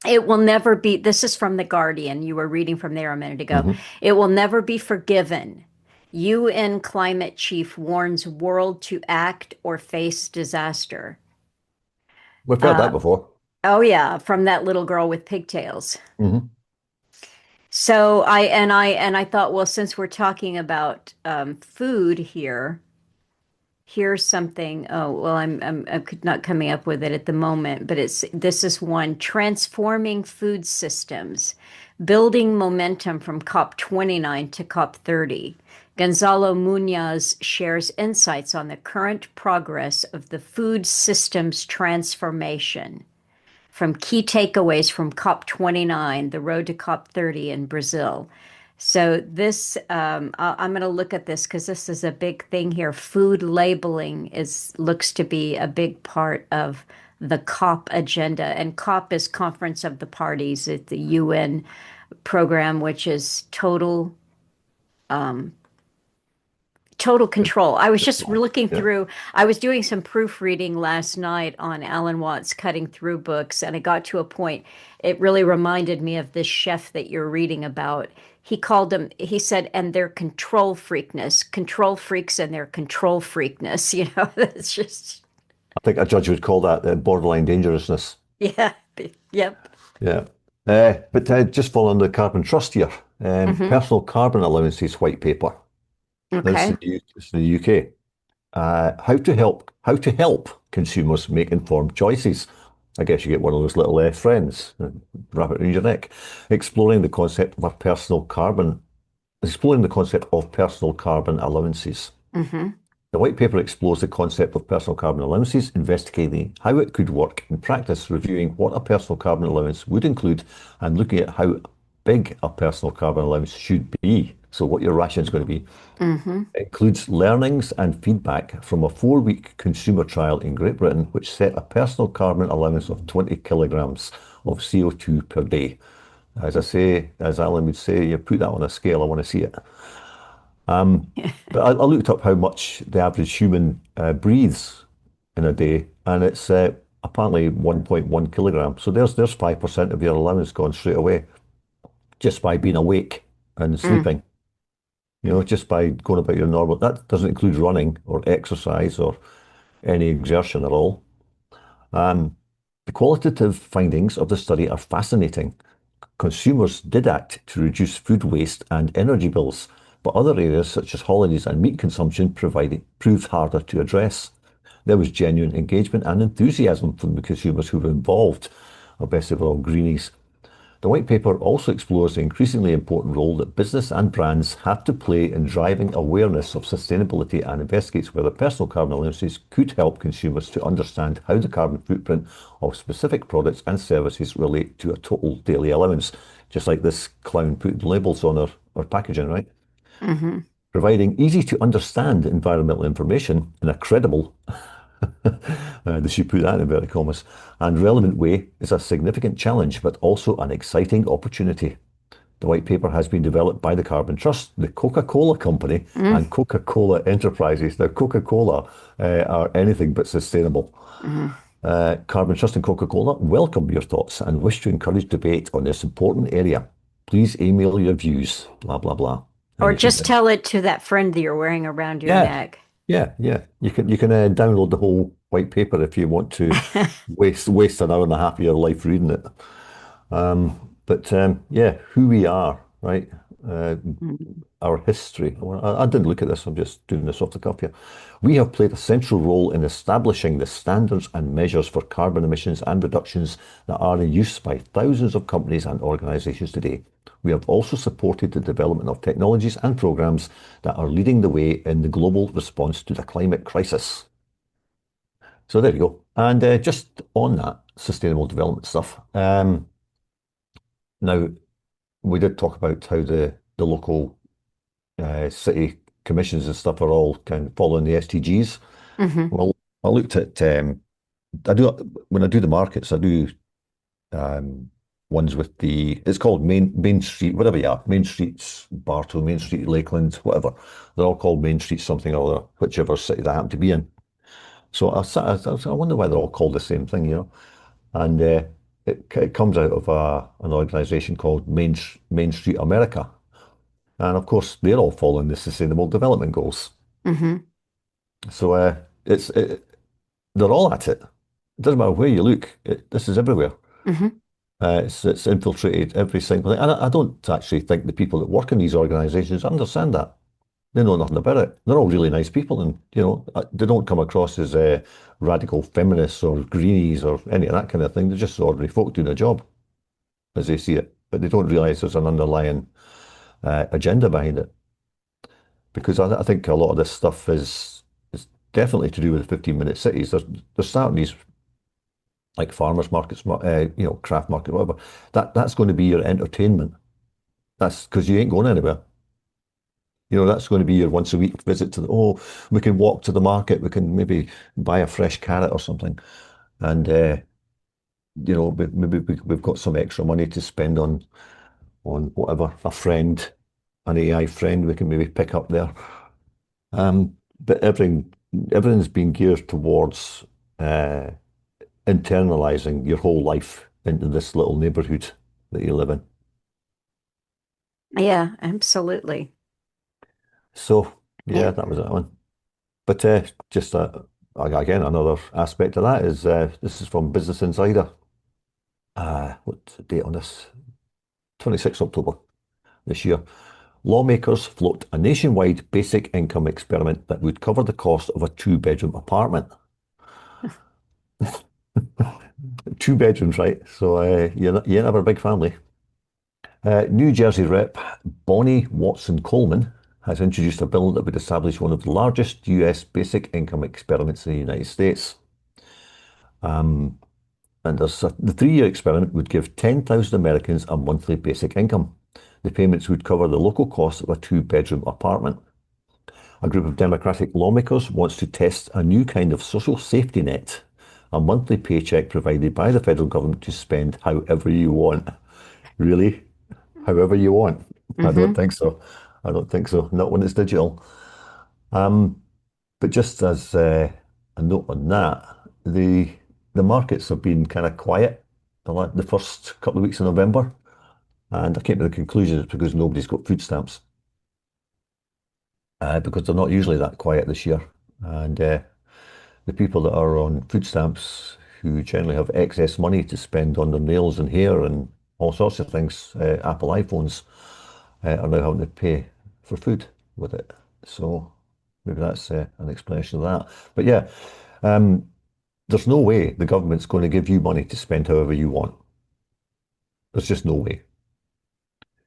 It will never be, this is from The Guardian. You were reading from there a minute ago. mhm. It will never be forgiven. UN climate chief warns world to act or face disaster. We've heard that before. Oh, yeah, from that little girl with pigtails. Hmm. So I thought, well, since we're talking about food here, here's something. Oh, well, I'm not coming up with it at the moment, but this is one transforming food systems, building momentum from COP 29 to COP 30. Gonzalo Munoz shares insights on the current progress of the food systems transformation from key takeaways from COP 29, the road to COP 30 in Brazil. So I'm going to look at this because this is a big thing here. Food labeling looks to be a big part of the COP agenda, and COP is Conference of the Parties. It's the UN program, which is total control. I was just looking Yeah. through, I was doing some proofreading last night on Alan Watts' Cutting Through books, and I got to a point, it really reminded me of this chef that you're reading about. He said, and their control freaks and their control freakness, it's just, I think a judge would call that borderline dangerousness. yeah, yep. Yeah. But just following the Carbon Trust here, Hmm. personal carbon allowances white paper. This Okay. is in the UK. How to help consumers make informed choices. I guess you get one of those little friends, wrap it around your neck, exploring the concept of a personal carbon exploring the concept of personal carbon allowances. Mm-hmm. The white paper explores the concept of personal carbon allowances, investigating how it could work in practice, reviewing what a personal carbon allowance would include, and looking at how big a personal carbon allowance should be. So what your ration is going to be. Mm-hmm. It includes learnings and feedback from a 4-week consumer trial in Great Britain, which set a personal carbon allowance of 20 kilograms of CO2 per day. As I say, as Alan would say, you put that on a scale, I want to see it. But I looked up how much the average human breathes in a day, and it's apparently 1.1 kilogram. So there's 5% of your allowance gone straight away just by being awake and Mm. sleeping. Just by going about your normal. That doesn't include running or exercise or any exertion at all. Um, the qualitative findings of the study are fascinating. Consumers did act to reduce food waste and energy bills, but other areas such as holidays and meat consumption proved harder to address. There was genuine engagement and enthusiasm from the consumers who were involved. I guess they were all greenies. The white paper also explores the increasingly important role that business and brands have to play in driving awareness of sustainability and investigates whether personal carbon allowances could help consumers to understand how the carbon footprint of specific products and services relate to a total daily allowance. Just like this clown putting labels on our packaging, right? Mm-hmm. Providing easy to understand environmental information in a credible, they should put that in inverted commas, and relevant way is a significant challenge, but also an exciting opportunity. The white paper has been developed by the Carbon Trust, the Coca-Cola Company, Mm. and Coca-Cola Enterprises. Now, Coca-Cola are anything but sustainable. Mm. Carbon Trust and Coca-Cola welcome your thoughts and wish to encourage debate on this important area. Please email your views, blah, blah, blah. And Or you can, just tell it to that friend that you're wearing around your yeah, neck. yeah. You can download the whole white paper if you want to waste an hour and a half of your life reading it. But yeah, who we are, right? Uh, Mhm. our history. I didn't look at this. I'm just doing this off the cuff here. We have played a central role in establishing the standards and measures for carbon emissions and reductions that are in use by thousands of companies and organizations today. We have also supported the development of technologies and programs that are leading the way in the global response to the climate crisis. So there you go. And just on that sustainable development stuff, now we did talk about how the local city commissions and stuff are all kind of following the SDGs. Mhm. Well, I looked at I do when I do the markets, I do ones with it's called Main Street, whatever you are, Main Streets, Bartow, Main Street, Lakeland, whatever. They're all called Main Street something or other, whichever city they happen to be in. So I wonder why they're all called the same thing, And it comes out of an organisation called Main Street America. And of course, they're all following the Sustainable Development Goals. Mhm. So it's they're all at it. It doesn't matter where you look. This is everywhere. Mhm. It's infiltrated every single thing. And I don't actually think the people that work in these organisations understand that. They know nothing about it. They're all really nice people, and they don't come across as radical feminists or greenies or any of that kind of thing. They're just ordinary folk doing a job as they see it, but they don't realise there's an underlying agenda behind it. Because I think a lot of this stuff is definitely to do with the 15-minute cities. They're starting these like farmers markets, craft market, whatever. That's going to be your entertainment. That's because you ain't going anywhere. That's going to be your once a week visit we can walk to the market, we can maybe buy a fresh carrot or something. And, maybe we've got some extra money to spend on whatever, an AI friend we can maybe pick up there. But everything's been geared towards uh, internalizing your whole life into this little neighborhood that you live in. Yeah, absolutely. So, yeah, Yeah. that was that one. But just again, another aspect of that is this is from Business Insider. What's the date on this? 26th October this year. Lawmakers float a nationwide basic income experiment that would cover the cost of a two-bedroom apartment. Two bedrooms, right? So you ain't have a big family. New Jersey Rep Bonnie Watson Coleman has introduced a bill that would establish one of the largest US basic income experiments in the United States. And the 3-year experiment would give 10,000 Americans a monthly basic income. The payments would cover the local cost of a 2-bedroom apartment. A group of Democratic lawmakers wants to test a new kind of social safety net, a monthly paycheck provided by the federal government to spend however you want. Really? However you want? I don't think so. I don't think so. Not when it's digital. But just as a note on that, the markets have been kind of quiet the first couple of weeks of November, and I came to the conclusion it's because nobody's got food stamps, because they're not usually that quiet this year, and the people that are on food stamps, who generally have excess money to spend on their nails and hair and all sorts of things, Apple iPhones, are now having to pay for food with it. So maybe that's an explanation of that. But yeah, there's no way the government's going to give you money to spend however you want. There's just no way.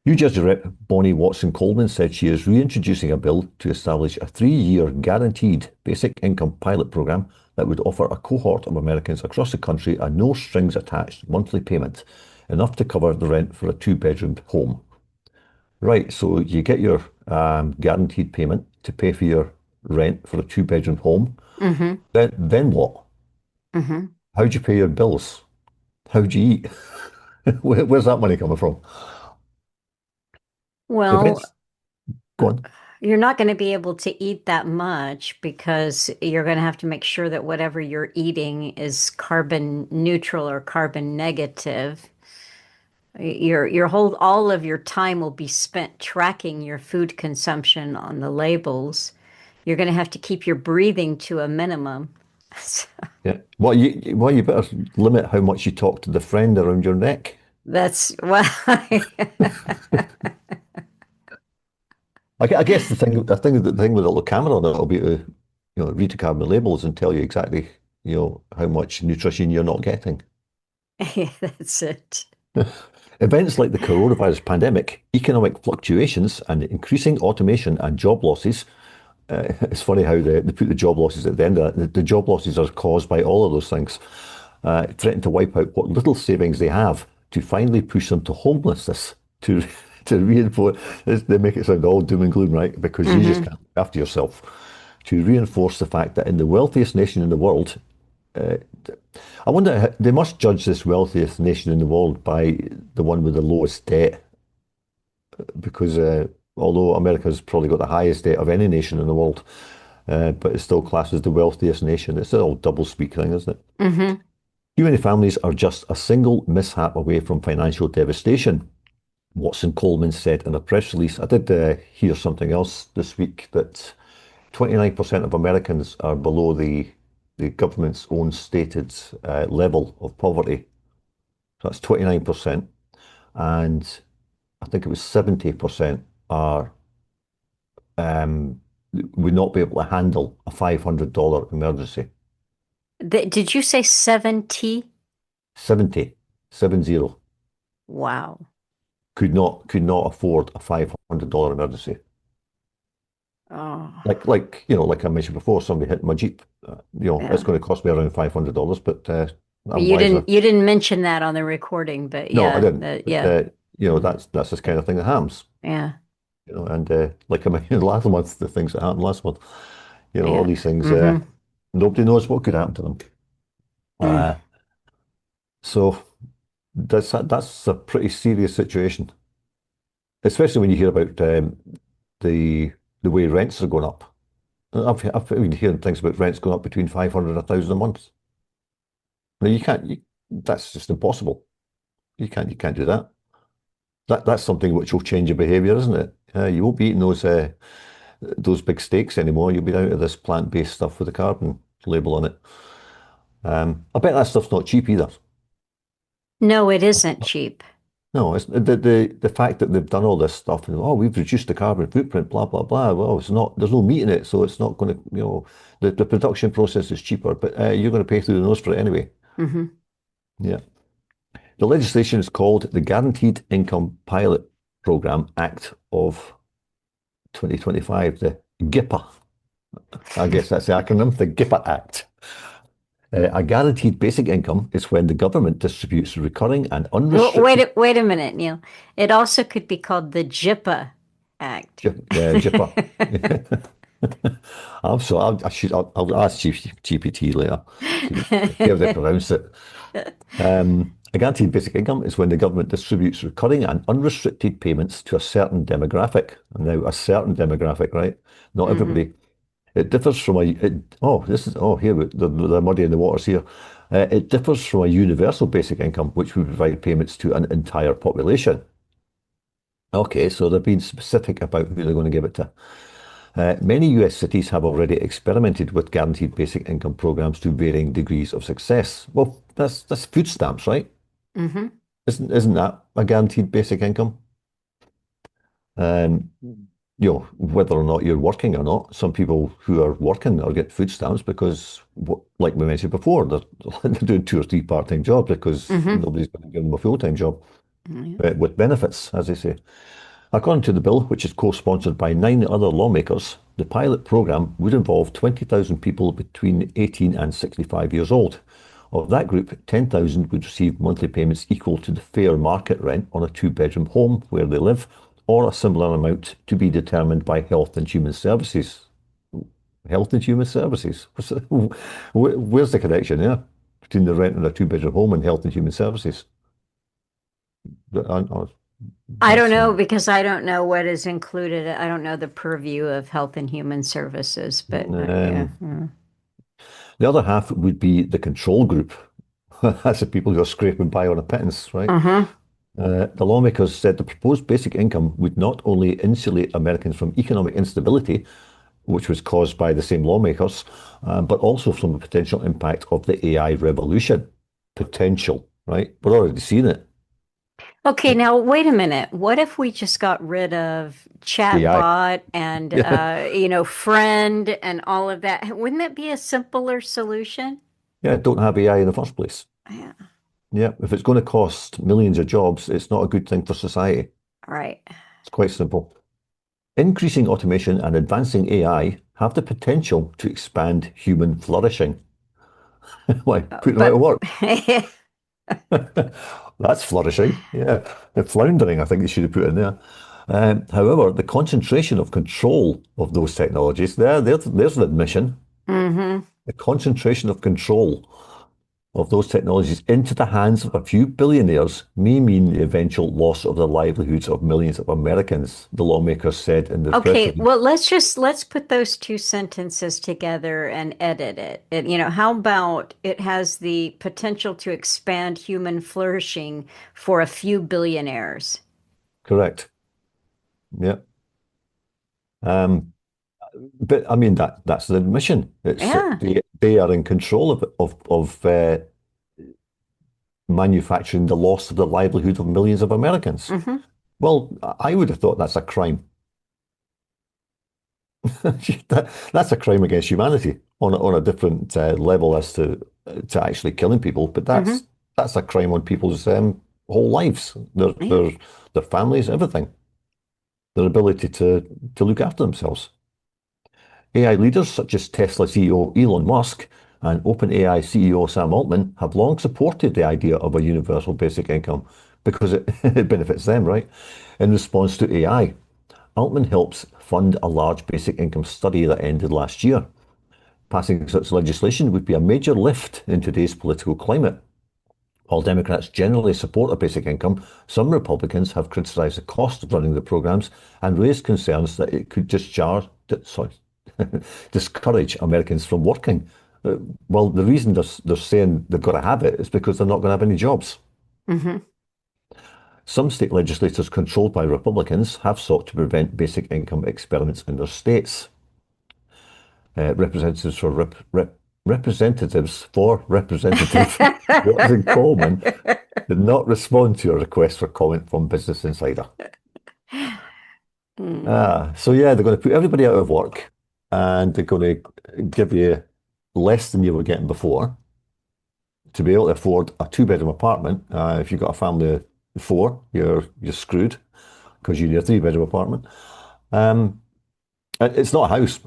New Jersey Rep Bonnie Watson Coleman said she is reintroducing a bill to establish a 3-year guaranteed basic income pilot program that would offer a cohort of Americans across the country a no strings attached monthly payment, enough to cover the rent for a 2-bedroom home. Right, so you get your guaranteed payment to pay for your rent for a 2-bedroom home. Then what? How do you pay your bills? How do you eat? Where's that money coming from? Well, Go on. you're not going to be able to eat that much because you're going to have to make sure that whatever you're eating is carbon neutral or carbon negative. Your whole all of your time will be spent tracking your food consumption on the labels. You're going to have to keep your breathing to a minimum. Yeah. Well, you better limit how much you talk to the friend around your neck. That's well, I guess the thing with a little camera on it will be to, read the carbon labels and tell you exactly, how much nutrition you're not getting. yeah, that's it. Events like the coronavirus pandemic, economic fluctuations, and increasing automation and job losses. It's funny how they put the job losses at the end of that. The job losses are caused by all of those things. Threaten to wipe out what little savings they have to finally push them to homelessness, to reinforce. They make it sound all doom and gloom, right? Because you just can't look after yourself. To reinforce the fact that in the wealthiest nation in the world, I wonder, they must judge this wealthiest nation in the world by the one with the lowest debt, because although America's probably got the highest debt of any nation in the world, but it's still classed as the wealthiest nation. It's all double speak thing, isn't it? Too many families are just a single mishap away from financial devastation, Watson Coleman said in a press release. I did hear something else this week, that 29% of Americans are below the government's own stated level of poverty. So that's 29%. And I think it was 70% are would not be able to handle a $500 emergency. Did you say 70? 70 Wow. could not afford a $500 emergency. Oh, Like I mentioned before, somebody hit my Jeep. yeah. It's going to cost me around $500, but I'm You wiser. didn't mention that on the recording, but No, I yeah, didn't. But, yeah, that's this kind of thing that happens. yeah, And like I mentioned last month, the things that happened last month, all yeah. these things, Mm-hmm. nobody knows what could happen to them. Mm. So that's a pretty serious situation, especially when you hear about the way rents are going up. I've been hearing things about rents going up between 500 and 1,000 a month. Now that's just impossible. You can't do that. That's something which will change your behaviour, isn't it? You won't be eating those big steaks anymore. You'll be down to this plant-based stuff with a carbon label on it. I bet that stuff's not cheap either. No, it isn't cheap. No, it's the fact that they've done all this stuff and we've reduced the carbon footprint, blah blah blah. Well, it's not. There's no meat in it, so it's not going to. The production process is cheaper, but you're going to pay through the nose for it anyway. Mm-hmm. Yeah. The legislation is called the Guaranteed Income Pilot Program Act of 2025, the GIPA. I guess that's the acronym, the GIPA Act. A guaranteed basic income is when the government distributes recurring and unrestricted. Wait a minute, Neil. It also could be called the JIPA Act. Yeah, GIPA. I'm sorry, I'll ask GPT later. See how they pronounce it. A guaranteed basic income is when the government distributes recurring and unrestricted payments to a certain demographic. Now, a certain demographic, right? Not everybody. It differs from here, they're muddying the waters here. It differs from a universal basic income, which would provide payments to an entire population. Okay, so they're being specific about who they're going to give it to. Many US cities have already experimented with guaranteed basic income programs to varying degrees of success. Well, that's food stamps, right? Mm-hmm. Isn't that a guaranteed basic income? Whether or not you're working or not, some people who are working are getting food stamps because, like we mentioned before, they're doing 2 or 3 part-time jobs because nobody's going to give them a full-time job with benefits, as they say. According to the bill, which is co-sponsored by 9 other lawmakers, the pilot program would involve 20,000 people between 18 and 65 years old. Of that group, 10,000 would receive monthly payments equal to the fair market rent on a 2-bedroom home where they live, or a similar amount to be determined by Health and Human Services. Health and Human Services? Where's the connection there between the rent on a 2-bedroom home and Health and Human Services? I don't know because I don't know what is included. I don't know the purview of Health and Human Services, but yeah. The other half would be the control group. That's the people who are scraping by on a pittance, right? The lawmakers said the proposed basic income would not only insulate Americans from economic instability, which was caused by the same lawmakers, but also from the potential impact of the AI revolution. Potential, right? We're already seeing it. Okay, now wait a minute. What if we just got rid of Chatbot and Friend and all of that? Wouldn't that be a simpler solution? Yeah, don't have AI in the first place. Yeah. Yeah, if it's going to cost millions of jobs, it's not a good thing for society. Right. It's quite simple. Increasing automation and advancing AI have the potential to expand human flourishing. Like putting them out of work. That's flourishing. Yeah. Floundering, I think they should have put in there. However, the concentration of control of those technologies, there's an admission. The concentration of control of those technologies into the hands of a few billionaires may mean the eventual loss of the livelihoods of millions of Americans, the lawmakers said in the press Okay, release. well, let's put those 2 sentences together and edit it. How about it has the potential to expand human flourishing for a few billionaires? Correct. Yeah. But I mean that's an admission. Yeah. They are in control of manufacturing the loss of the livelihood of millions of Americans. Well, I would have thought that's a crime. That's a crime against humanity on a different level as to actually killing people. But that's a crime on people's whole lives, their families, everything, their ability to look after themselves. AI leaders such as Tesla CEO Elon Musk and OpenAI CEO Sam Altman have long supported the idea of a universal basic income because it benefits them, right? In response to AI, Altman helps fund a large basic income study that ended last year. Passing such legislation would be a major lift in today's political climate. While Democrats generally support a basic income, some Republicans have criticized the cost of running the programs and raised concerns that it could discourage Americans from working. Well, the reason they're saying they've got to have it is because they're not going to have any jobs. Some state legislators controlled by Republicans have sought to prevent basic income experiments in their states. Representatives for Watson Coleman did not respond to a request for comment from Business Insider. So yeah, they're going to put everybody out of work and they're going to give you less than you were getting before to be able to afford a 2-bedroom apartment. If you've got a family of 4, you're screwed because you need a three-bedroom apartment. Um, it's not a house,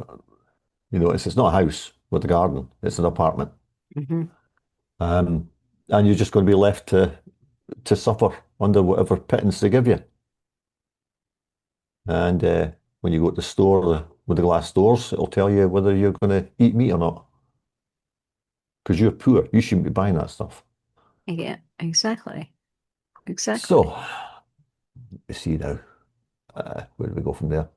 it's not a house with a garden. It's an apartment. Hmm. Um, and you're just going to be left to suffer under whatever pittance they give you. And when you go to the store with the glass doors, it'll tell you whether you're going to eat meat or not. Because you're poor. You shouldn't be buying that stuff. Yeah, exactly. Exactly. So, let's see now. Where do we go from there?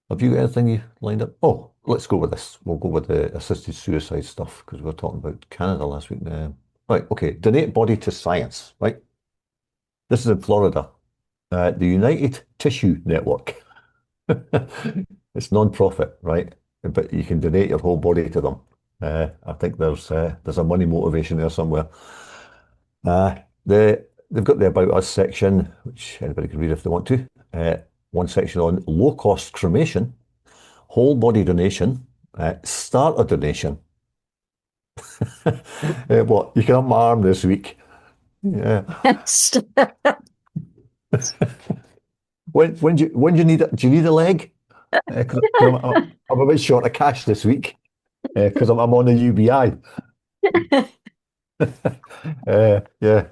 Have you got anything you lined up? Oh, let's go with this. We'll go with the assisted suicide stuff because we were talking about Canada last week. Right, okay. Donate body to science, right? This is in Florida. The United Tissue Network. It's non-profit, right? But you can donate your whole body to them. I think there's a money motivation there somewhere. Uh, they've got the About Us section, which anybody can read if they want to. One section on low-cost cremation, whole body donation, starter donation. What, you can have my arm this week. Yeah. When do you need it? Do you need a leg? 'Cause I'm a bit short of cash this week because I'm on the UBI. Yeah.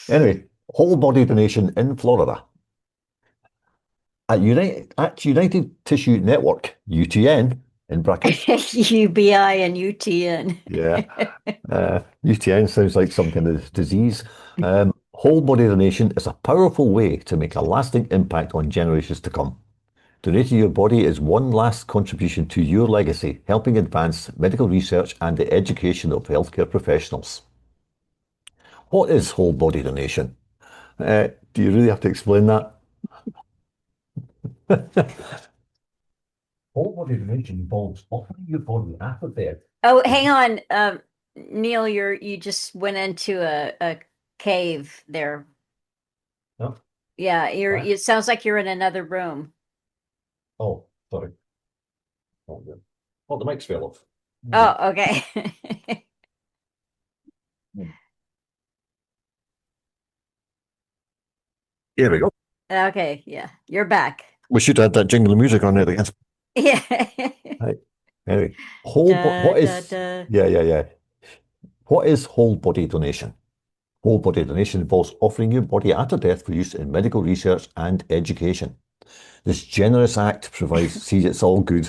Anyway, whole body donation in Florida. United Tissue Network, UTN, in brackets. UBI and UTN. Yeah. UTN sounds like some kind of disease. Whole body donation is a powerful way to make a lasting impact on generations to come. Donating your body is one last contribution to your legacy, helping advance medical research and the education of healthcare professionals. What is whole body donation? Do you really have to explain that? Whole body donation involves offering your body after death. Oh, hang on. Neil, you just went into a cave there. No? Yeah, What? it sounds like you're in another room. Oh, sorry. Oh, yeah. Oh, the mic's fell off. Oh, okay. Here we go. Okay, yeah. You're back. We should add that jingle music on there again. Yeah. Right. Anyway, Da, what da, is, da. yeah. What is whole body donation? Whole body donation involves offering your body after death for use in medical research and education. This generous act provides, see, it's all good,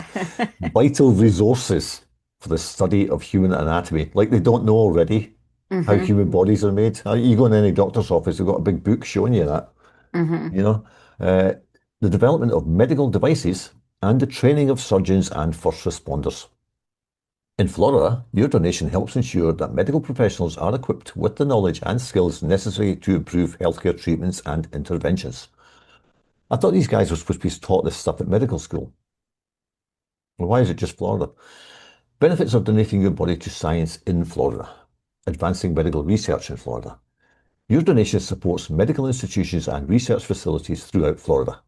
vital resources for the study of human anatomy. Like they don't know already how Hmm. human bodies are made. You go in any doctor's office, they've got a big book showing you that, Hmm. you know. Uh, the development of medical devices and the training of surgeons and first responders. In Florida, your donation helps ensure that medical professionals are equipped with the knowledge and skills necessary to improve healthcare treatments and interventions. I thought these guys were supposed to be taught this stuff at medical school. Well, why is it just Florida? Benefits of donating your body to science in Florida. Advancing medical research in Florida. Your donation supports medical institutions and research facilities throughout Florida.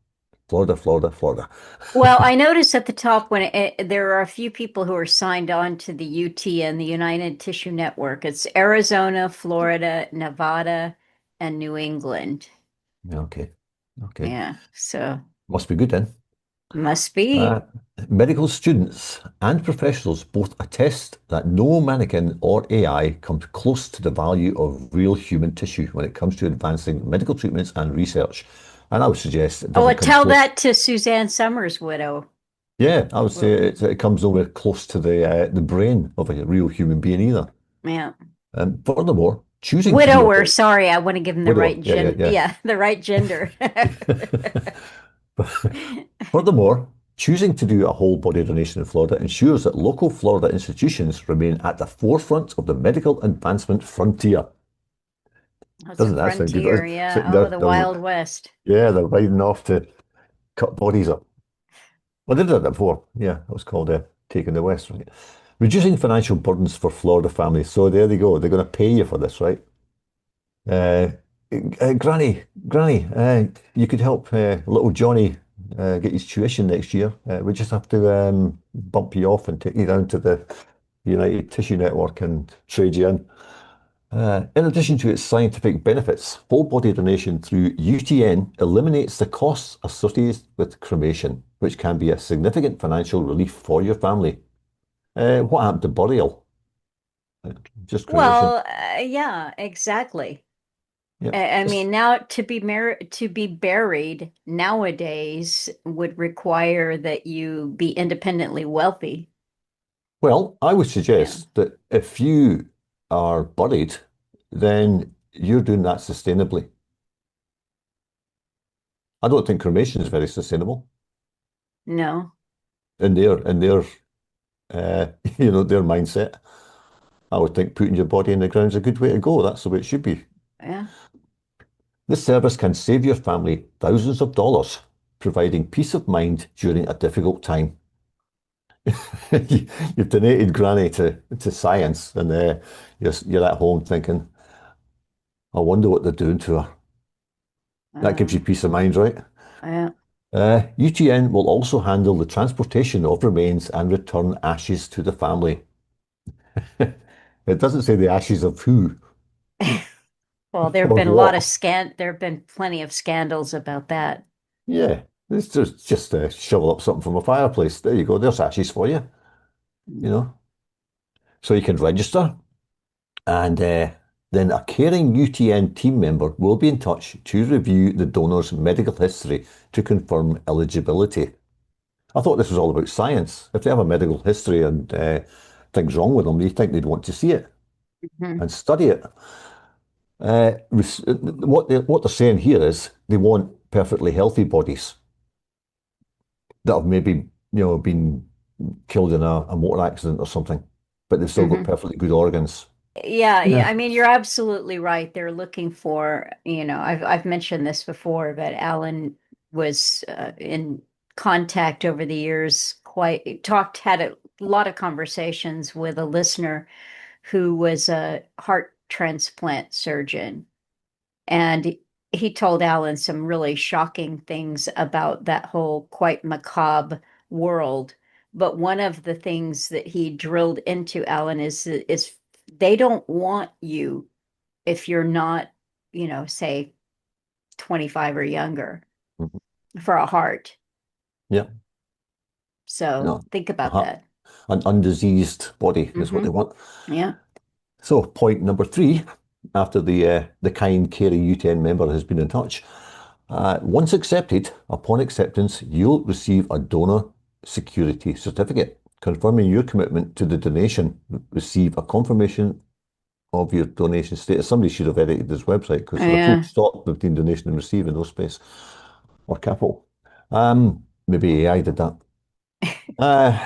Florida. Well, I noticed at the top there are a few people who are signed on to the UT and the United Tissue Network. It's Arizona, Florida, Nevada, and New England. Okay. Yeah, so Must be good then. must be. Uh, Medical students and professionals both attest that no mannequin or AI comes close to the value of real human tissue when it comes to advancing medical treatments and research. And I would suggest it Oh, well, doesn't come tell close. that to Suzanne Somers' widow. Yeah, I would say it comes nowhere close to the brain of a real human being either. Yeah. And furthermore, choosing to do a Widower, whole sorry, I want to give him the widower, right yeah. yeah, the right gender. Furthermore, choosing to do a whole body donation in Florida ensures that local Florida institutions remain at the forefront of the medical advancement frontier. That's a Doesn't that sound good? frontier, So yeah. Oh, the Wild West. yeah, they're riding off to cut bodies up. Well, they did that before. Yeah, it was called Taking the West, right? Reducing financial burdens for Florida families. So there they go. They're going to pay you for this, right? Uh, Granny, you could help little Johnny get his tuition next year. We just have to bump you off and take you down to the United Tissue Network and trade you in. In addition to its scientific benefits, whole body donation through UTN eliminates the costs associated with cremation, which can be a significant financial relief for your family. What happened to burial? Just cremation. Well, yeah, exactly. Yeah. I mean, now to be buried nowadays would require that you be independently wealthy. Well, I would Yeah. suggest that if you are buried, then you're doing that sustainably. I don't think cremation is very sustainable No. in their their mindset. I would think putting your body in the ground is a good way to go. That's the way it should be. Yeah. This service can save your family thousands of dollars, providing peace of mind during a difficult time. You've donated granny to science, and you're at home thinking, I wonder what they're doing to her. That gives you Uh, peace of mind, right? yeah. UTN will also handle the transportation of remains and return ashes to the family. It doesn't say the ashes of who Well, there have or been a lot of what. there have been plenty of scandals about that. Yeah, it's just shovel up something from a fireplace. There you go. There's ashes for you. You know, so you can register, and then a caring UTN team member will be in touch to review the donor's medical history to confirm eligibility. I thought this was all about science. If they have a medical history and things wrong with them, you think they'd want to see it Mhm. and study it. What they're saying here is they want perfectly healthy bodies that have maybe been killed in a motor accident or something, but they've still got Mhm. perfectly good organs. Yeah, yeah, Yeah. I mean, you're absolutely right. They're looking for, I've mentioned this before, but Alan was in contact over the years, had a lot of conversations with a listener who was a heart transplant surgeon. And he told Alan some really shocking things about that whole quite macabre world. But one of the things that he drilled into Alan is they don't want you if you're not, say 25 or younger Mhm. for a heart. Yeah. So No. think about Uh-huh. that. An undiseased body is what they Hmm. want. Yeah. So, point number three, after the kind, caring UTN member has been in touch, once accepted, upon acceptance, you'll receive a donor security certificate confirming your commitment to the donation. Receive a confirmation of your donation status. Somebody should have edited this website because there's a full Yeah. stop between donation and receive in no space or capital. Maybe AI did that. Uh,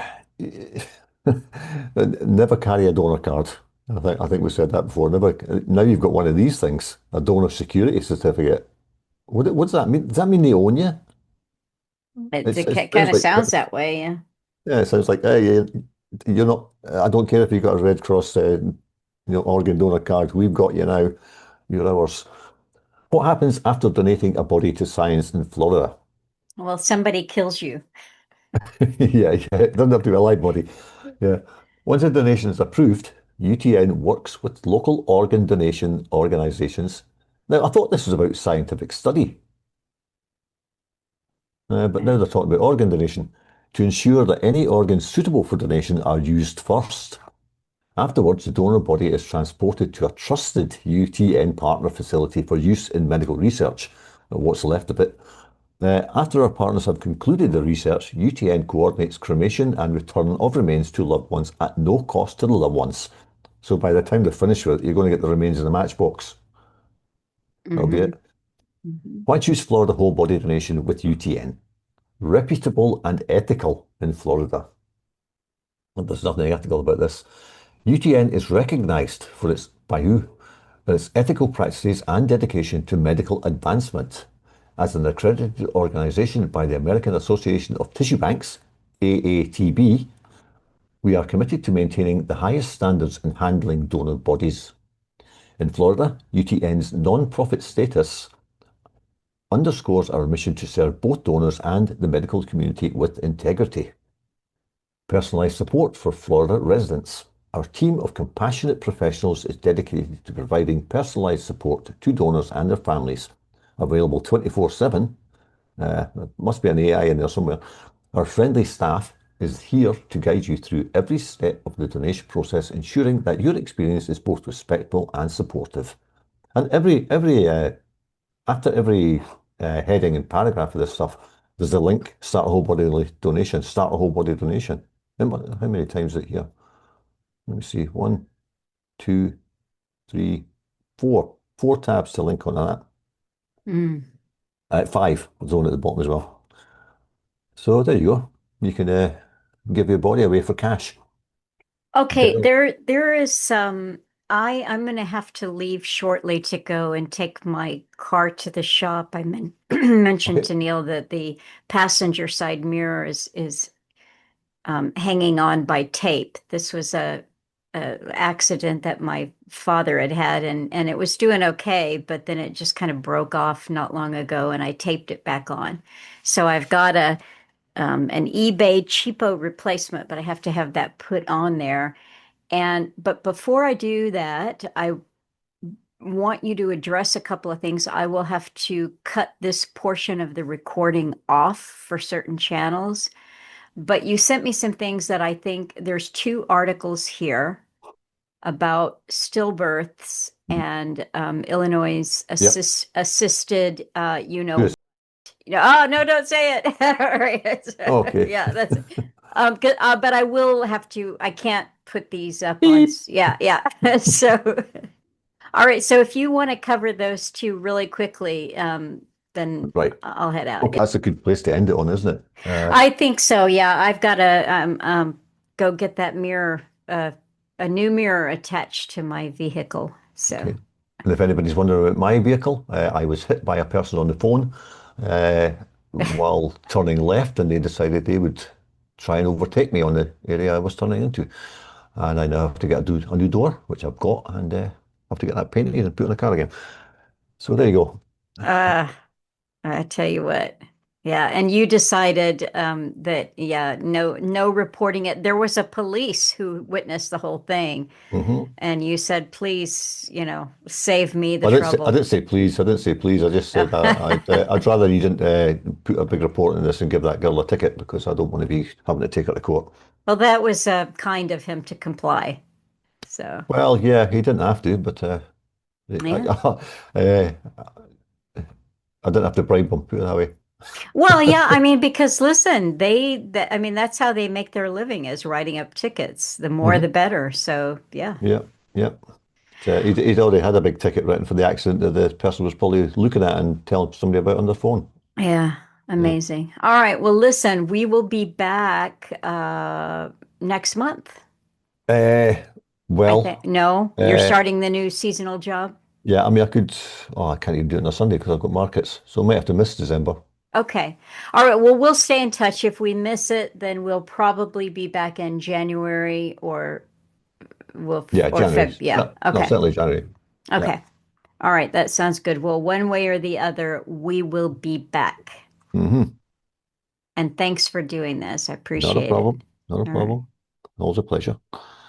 never carry a donor card. I think we said that before. Never. Now you've got one of these things, a donor security certificate. What does that mean? Does that mean they own you? It Kind sounds of like sounds that way. Yeah. yeah, it sounds like hey, you're not. I don't care if you've got a Red Cross, organ donor card. We've got you now. You're ours. What happens after donating a body to science in Florida? Well, somebody kills you. Yeah, it doesn't have to be a live body. Yeah. Once a donation is approved, UTN works with local organ donation organizations. Now, I thought this was about scientific study, but now they're talking about organ donation to ensure that any organs suitable for donation are used first. Afterwards, the donor body is transported to a trusted UTN partner facility for use in medical research, or what's left of it. After our partners have concluded the research, UTN coordinates cremation and return of remains to loved ones at no cost to the loved ones. So by the time they're finished with it, you're going to get the remains in a matchbox. That'll be Hmm. it. Hmm. Why choose Florida whole body donation with UTN? Reputable and ethical in Florida. And there's nothing ethical about this. UTN is recognized for its, by who? For its ethical practices and dedication to medical advancement. As an accredited organization by the American Association of Tissue Banks, AATB, we are committed to maintaining the highest standards in handling donor bodies. In Florida, UTN's non-profit status underscores our mission to serve both donors and the medical community with integrity. Personalized support for Florida residents. Our team of compassionate professionals is dedicated to providing personalised support to donors and their families. Available 24/7. There must be an AI in there somewhere. Our friendly staff is here to guide you through every step of the donation process, ensuring that your experience is both respectful and supportive. And after every heading and paragraph of this stuff, there's a link, start a whole body donation, start a whole body donation. How many times is it here? Let me see, 1, 2, 3, 4. 4 tabs to link on that. Mm. 5, there's one at the bottom as well. So there you go. You can give your body away for cash. Okay, there is some. I'm going to have to leave shortly to go and take my car to the shop. Mentioned Okay. to Neil that the passenger side mirror is hanging on by tape. This was a accident that my father had, and it was doing okay, but then it just kind of broke off not long ago, and I taped it back on. So I've got an eBay cheapo replacement, but I have to have that put on there. But before I do that, I want you to address a couple of things. I will have to cut this portion of the recording off for certain channels. But you sent me some things that I think there's 2 articles here about stillbirths and Illinois Yep. assisted, Good. oh no, don't say it. All right. Okay. Yeah, that's but I will have to, I can't put these up on, Beep. yeah. So, all right. So if you want to cover those 2 really quickly, then Right. I'll head out. Okay, that's a good place to end it on, isn't it? I think so. Yeah, I've got to go get that mirror, a new mirror attached to my vehicle. So, Okay. And if anybody's wondering about my vehicle, I was hit by a person on the phone while turning left, and they decided they would try and overtake me on the area I was turning into. And I now have to get a new door, which I've got, and have to get that painted and put in the car again. So there you go. I tell you what. Yeah, and you decided that no reporting it. There was a police who witnessed the whole thing, Hmm. and you said, "Please, save me the I trouble." didn't say please. I didn't say please. I just said I'd rather you didn't put a big report on this and give that girl a ticket, because I don't want to be having to take her to court. Well, that was kind of him to comply. So, Well, yeah, he didn't have to, but yeah. I didn't have to bribe him, put it that way. Well, yeah, I mean, because listen, I mean, that's how they make their living is writing up tickets. The more, the Hmm. better. So, yeah. Yeah, yeah. So he'd already had a big ticket written for the accident that the person was probably looking at and telling somebody about on the phone. Yeah, Yeah. amazing. All right. Well, listen, we will be back next month. Uh, I think. well, No, you're uh, starting the new seasonal job. yeah, I mean, I can't even do it on a Sunday because I've got markets. So I might have to miss December. Okay. All right. Well, we'll stay in touch. If we miss it, then we'll probably be back in January or Yeah, January. Feb. Yeah. No, no, Okay. certainly January. Yeah. Okay. All right. That sounds good. Well, one way or the other, we will be back. Hmm. And thanks for doing this. I Not a appreciate it. problem. Not a All right. problem. Always a pleasure.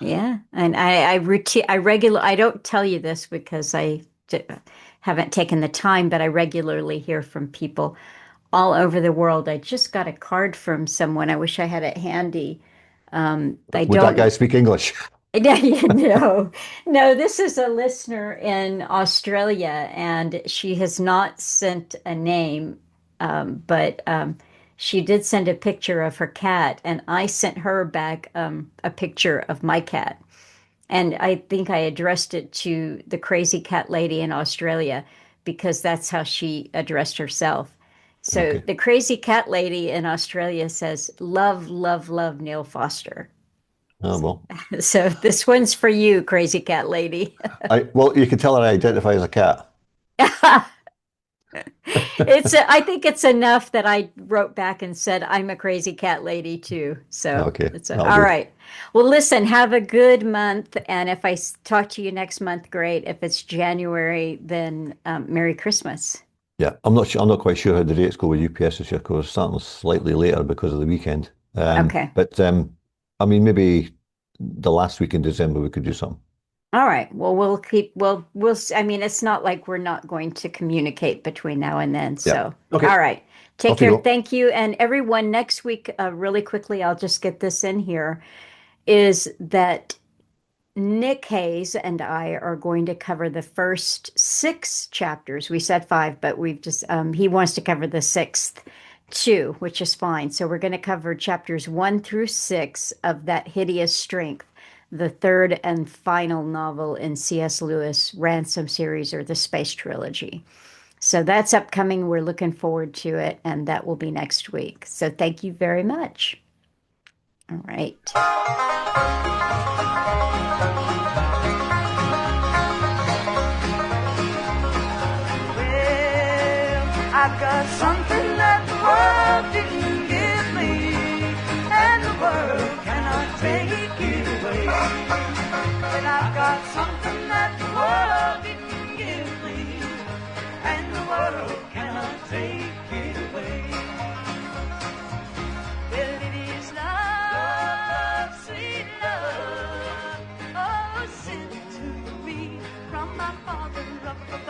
Yeah. And I don't tell you this because haven't taken the time, but I regularly hear from people all over the world. I just got a card from someone. I wish I had it handy. I Would that guy don't. speak English? No, no, this is a listener in Australia, and she has not sent a name, but she did send a picture of her cat, and I sent her back a picture of my cat. And I think I addressed it to the crazy cat lady in Australia because that's how she addressed herself. So Okay. the crazy cat lady in Australia says, "Love, love, love Neil Foster." Oh, well. So this one's for you, crazy cat lady. Well, you can tell her I identify as a cat. I think it's enough that I wrote back and said I'm a crazy cat lady too. So Okay, that'll all do. right. Well, listen, have a good month, and if I talk to you next month, great. If it's January, then Merry Christmas. Yeah, I'm not sure. I'm not quite sure how the rates go with UPS this year because it's starting slightly later because of the weekend. Okay. But I mean, maybe the last week in December we could do something. All right. Well, I mean, it's not like we're not going to communicate between now and then. Yeah. So, Okay. all right. Take Off you care. go. Thank you. And everyone, next week, really quickly, I'll just get this in here, is that Nick Hayes and I are going to cover the first 6 chapters. We said 5, but he wants to cover the 6th too, which is fine. So we're going to cover chapters 1 through 6 of That Hideous Strength, the third and final novel in C.S. Lewis' Ransom series, or the Space Trilogy. So that's upcoming. We're looking forward to it, and that will be next week. So thank you very much. All right. I've got something that the world didn't give me, and the world cannot take it away. And I've got something that the world didn't give me, and the world cannot take it away. Well, it is love, sweet love, oh, sent to me from my Father up above.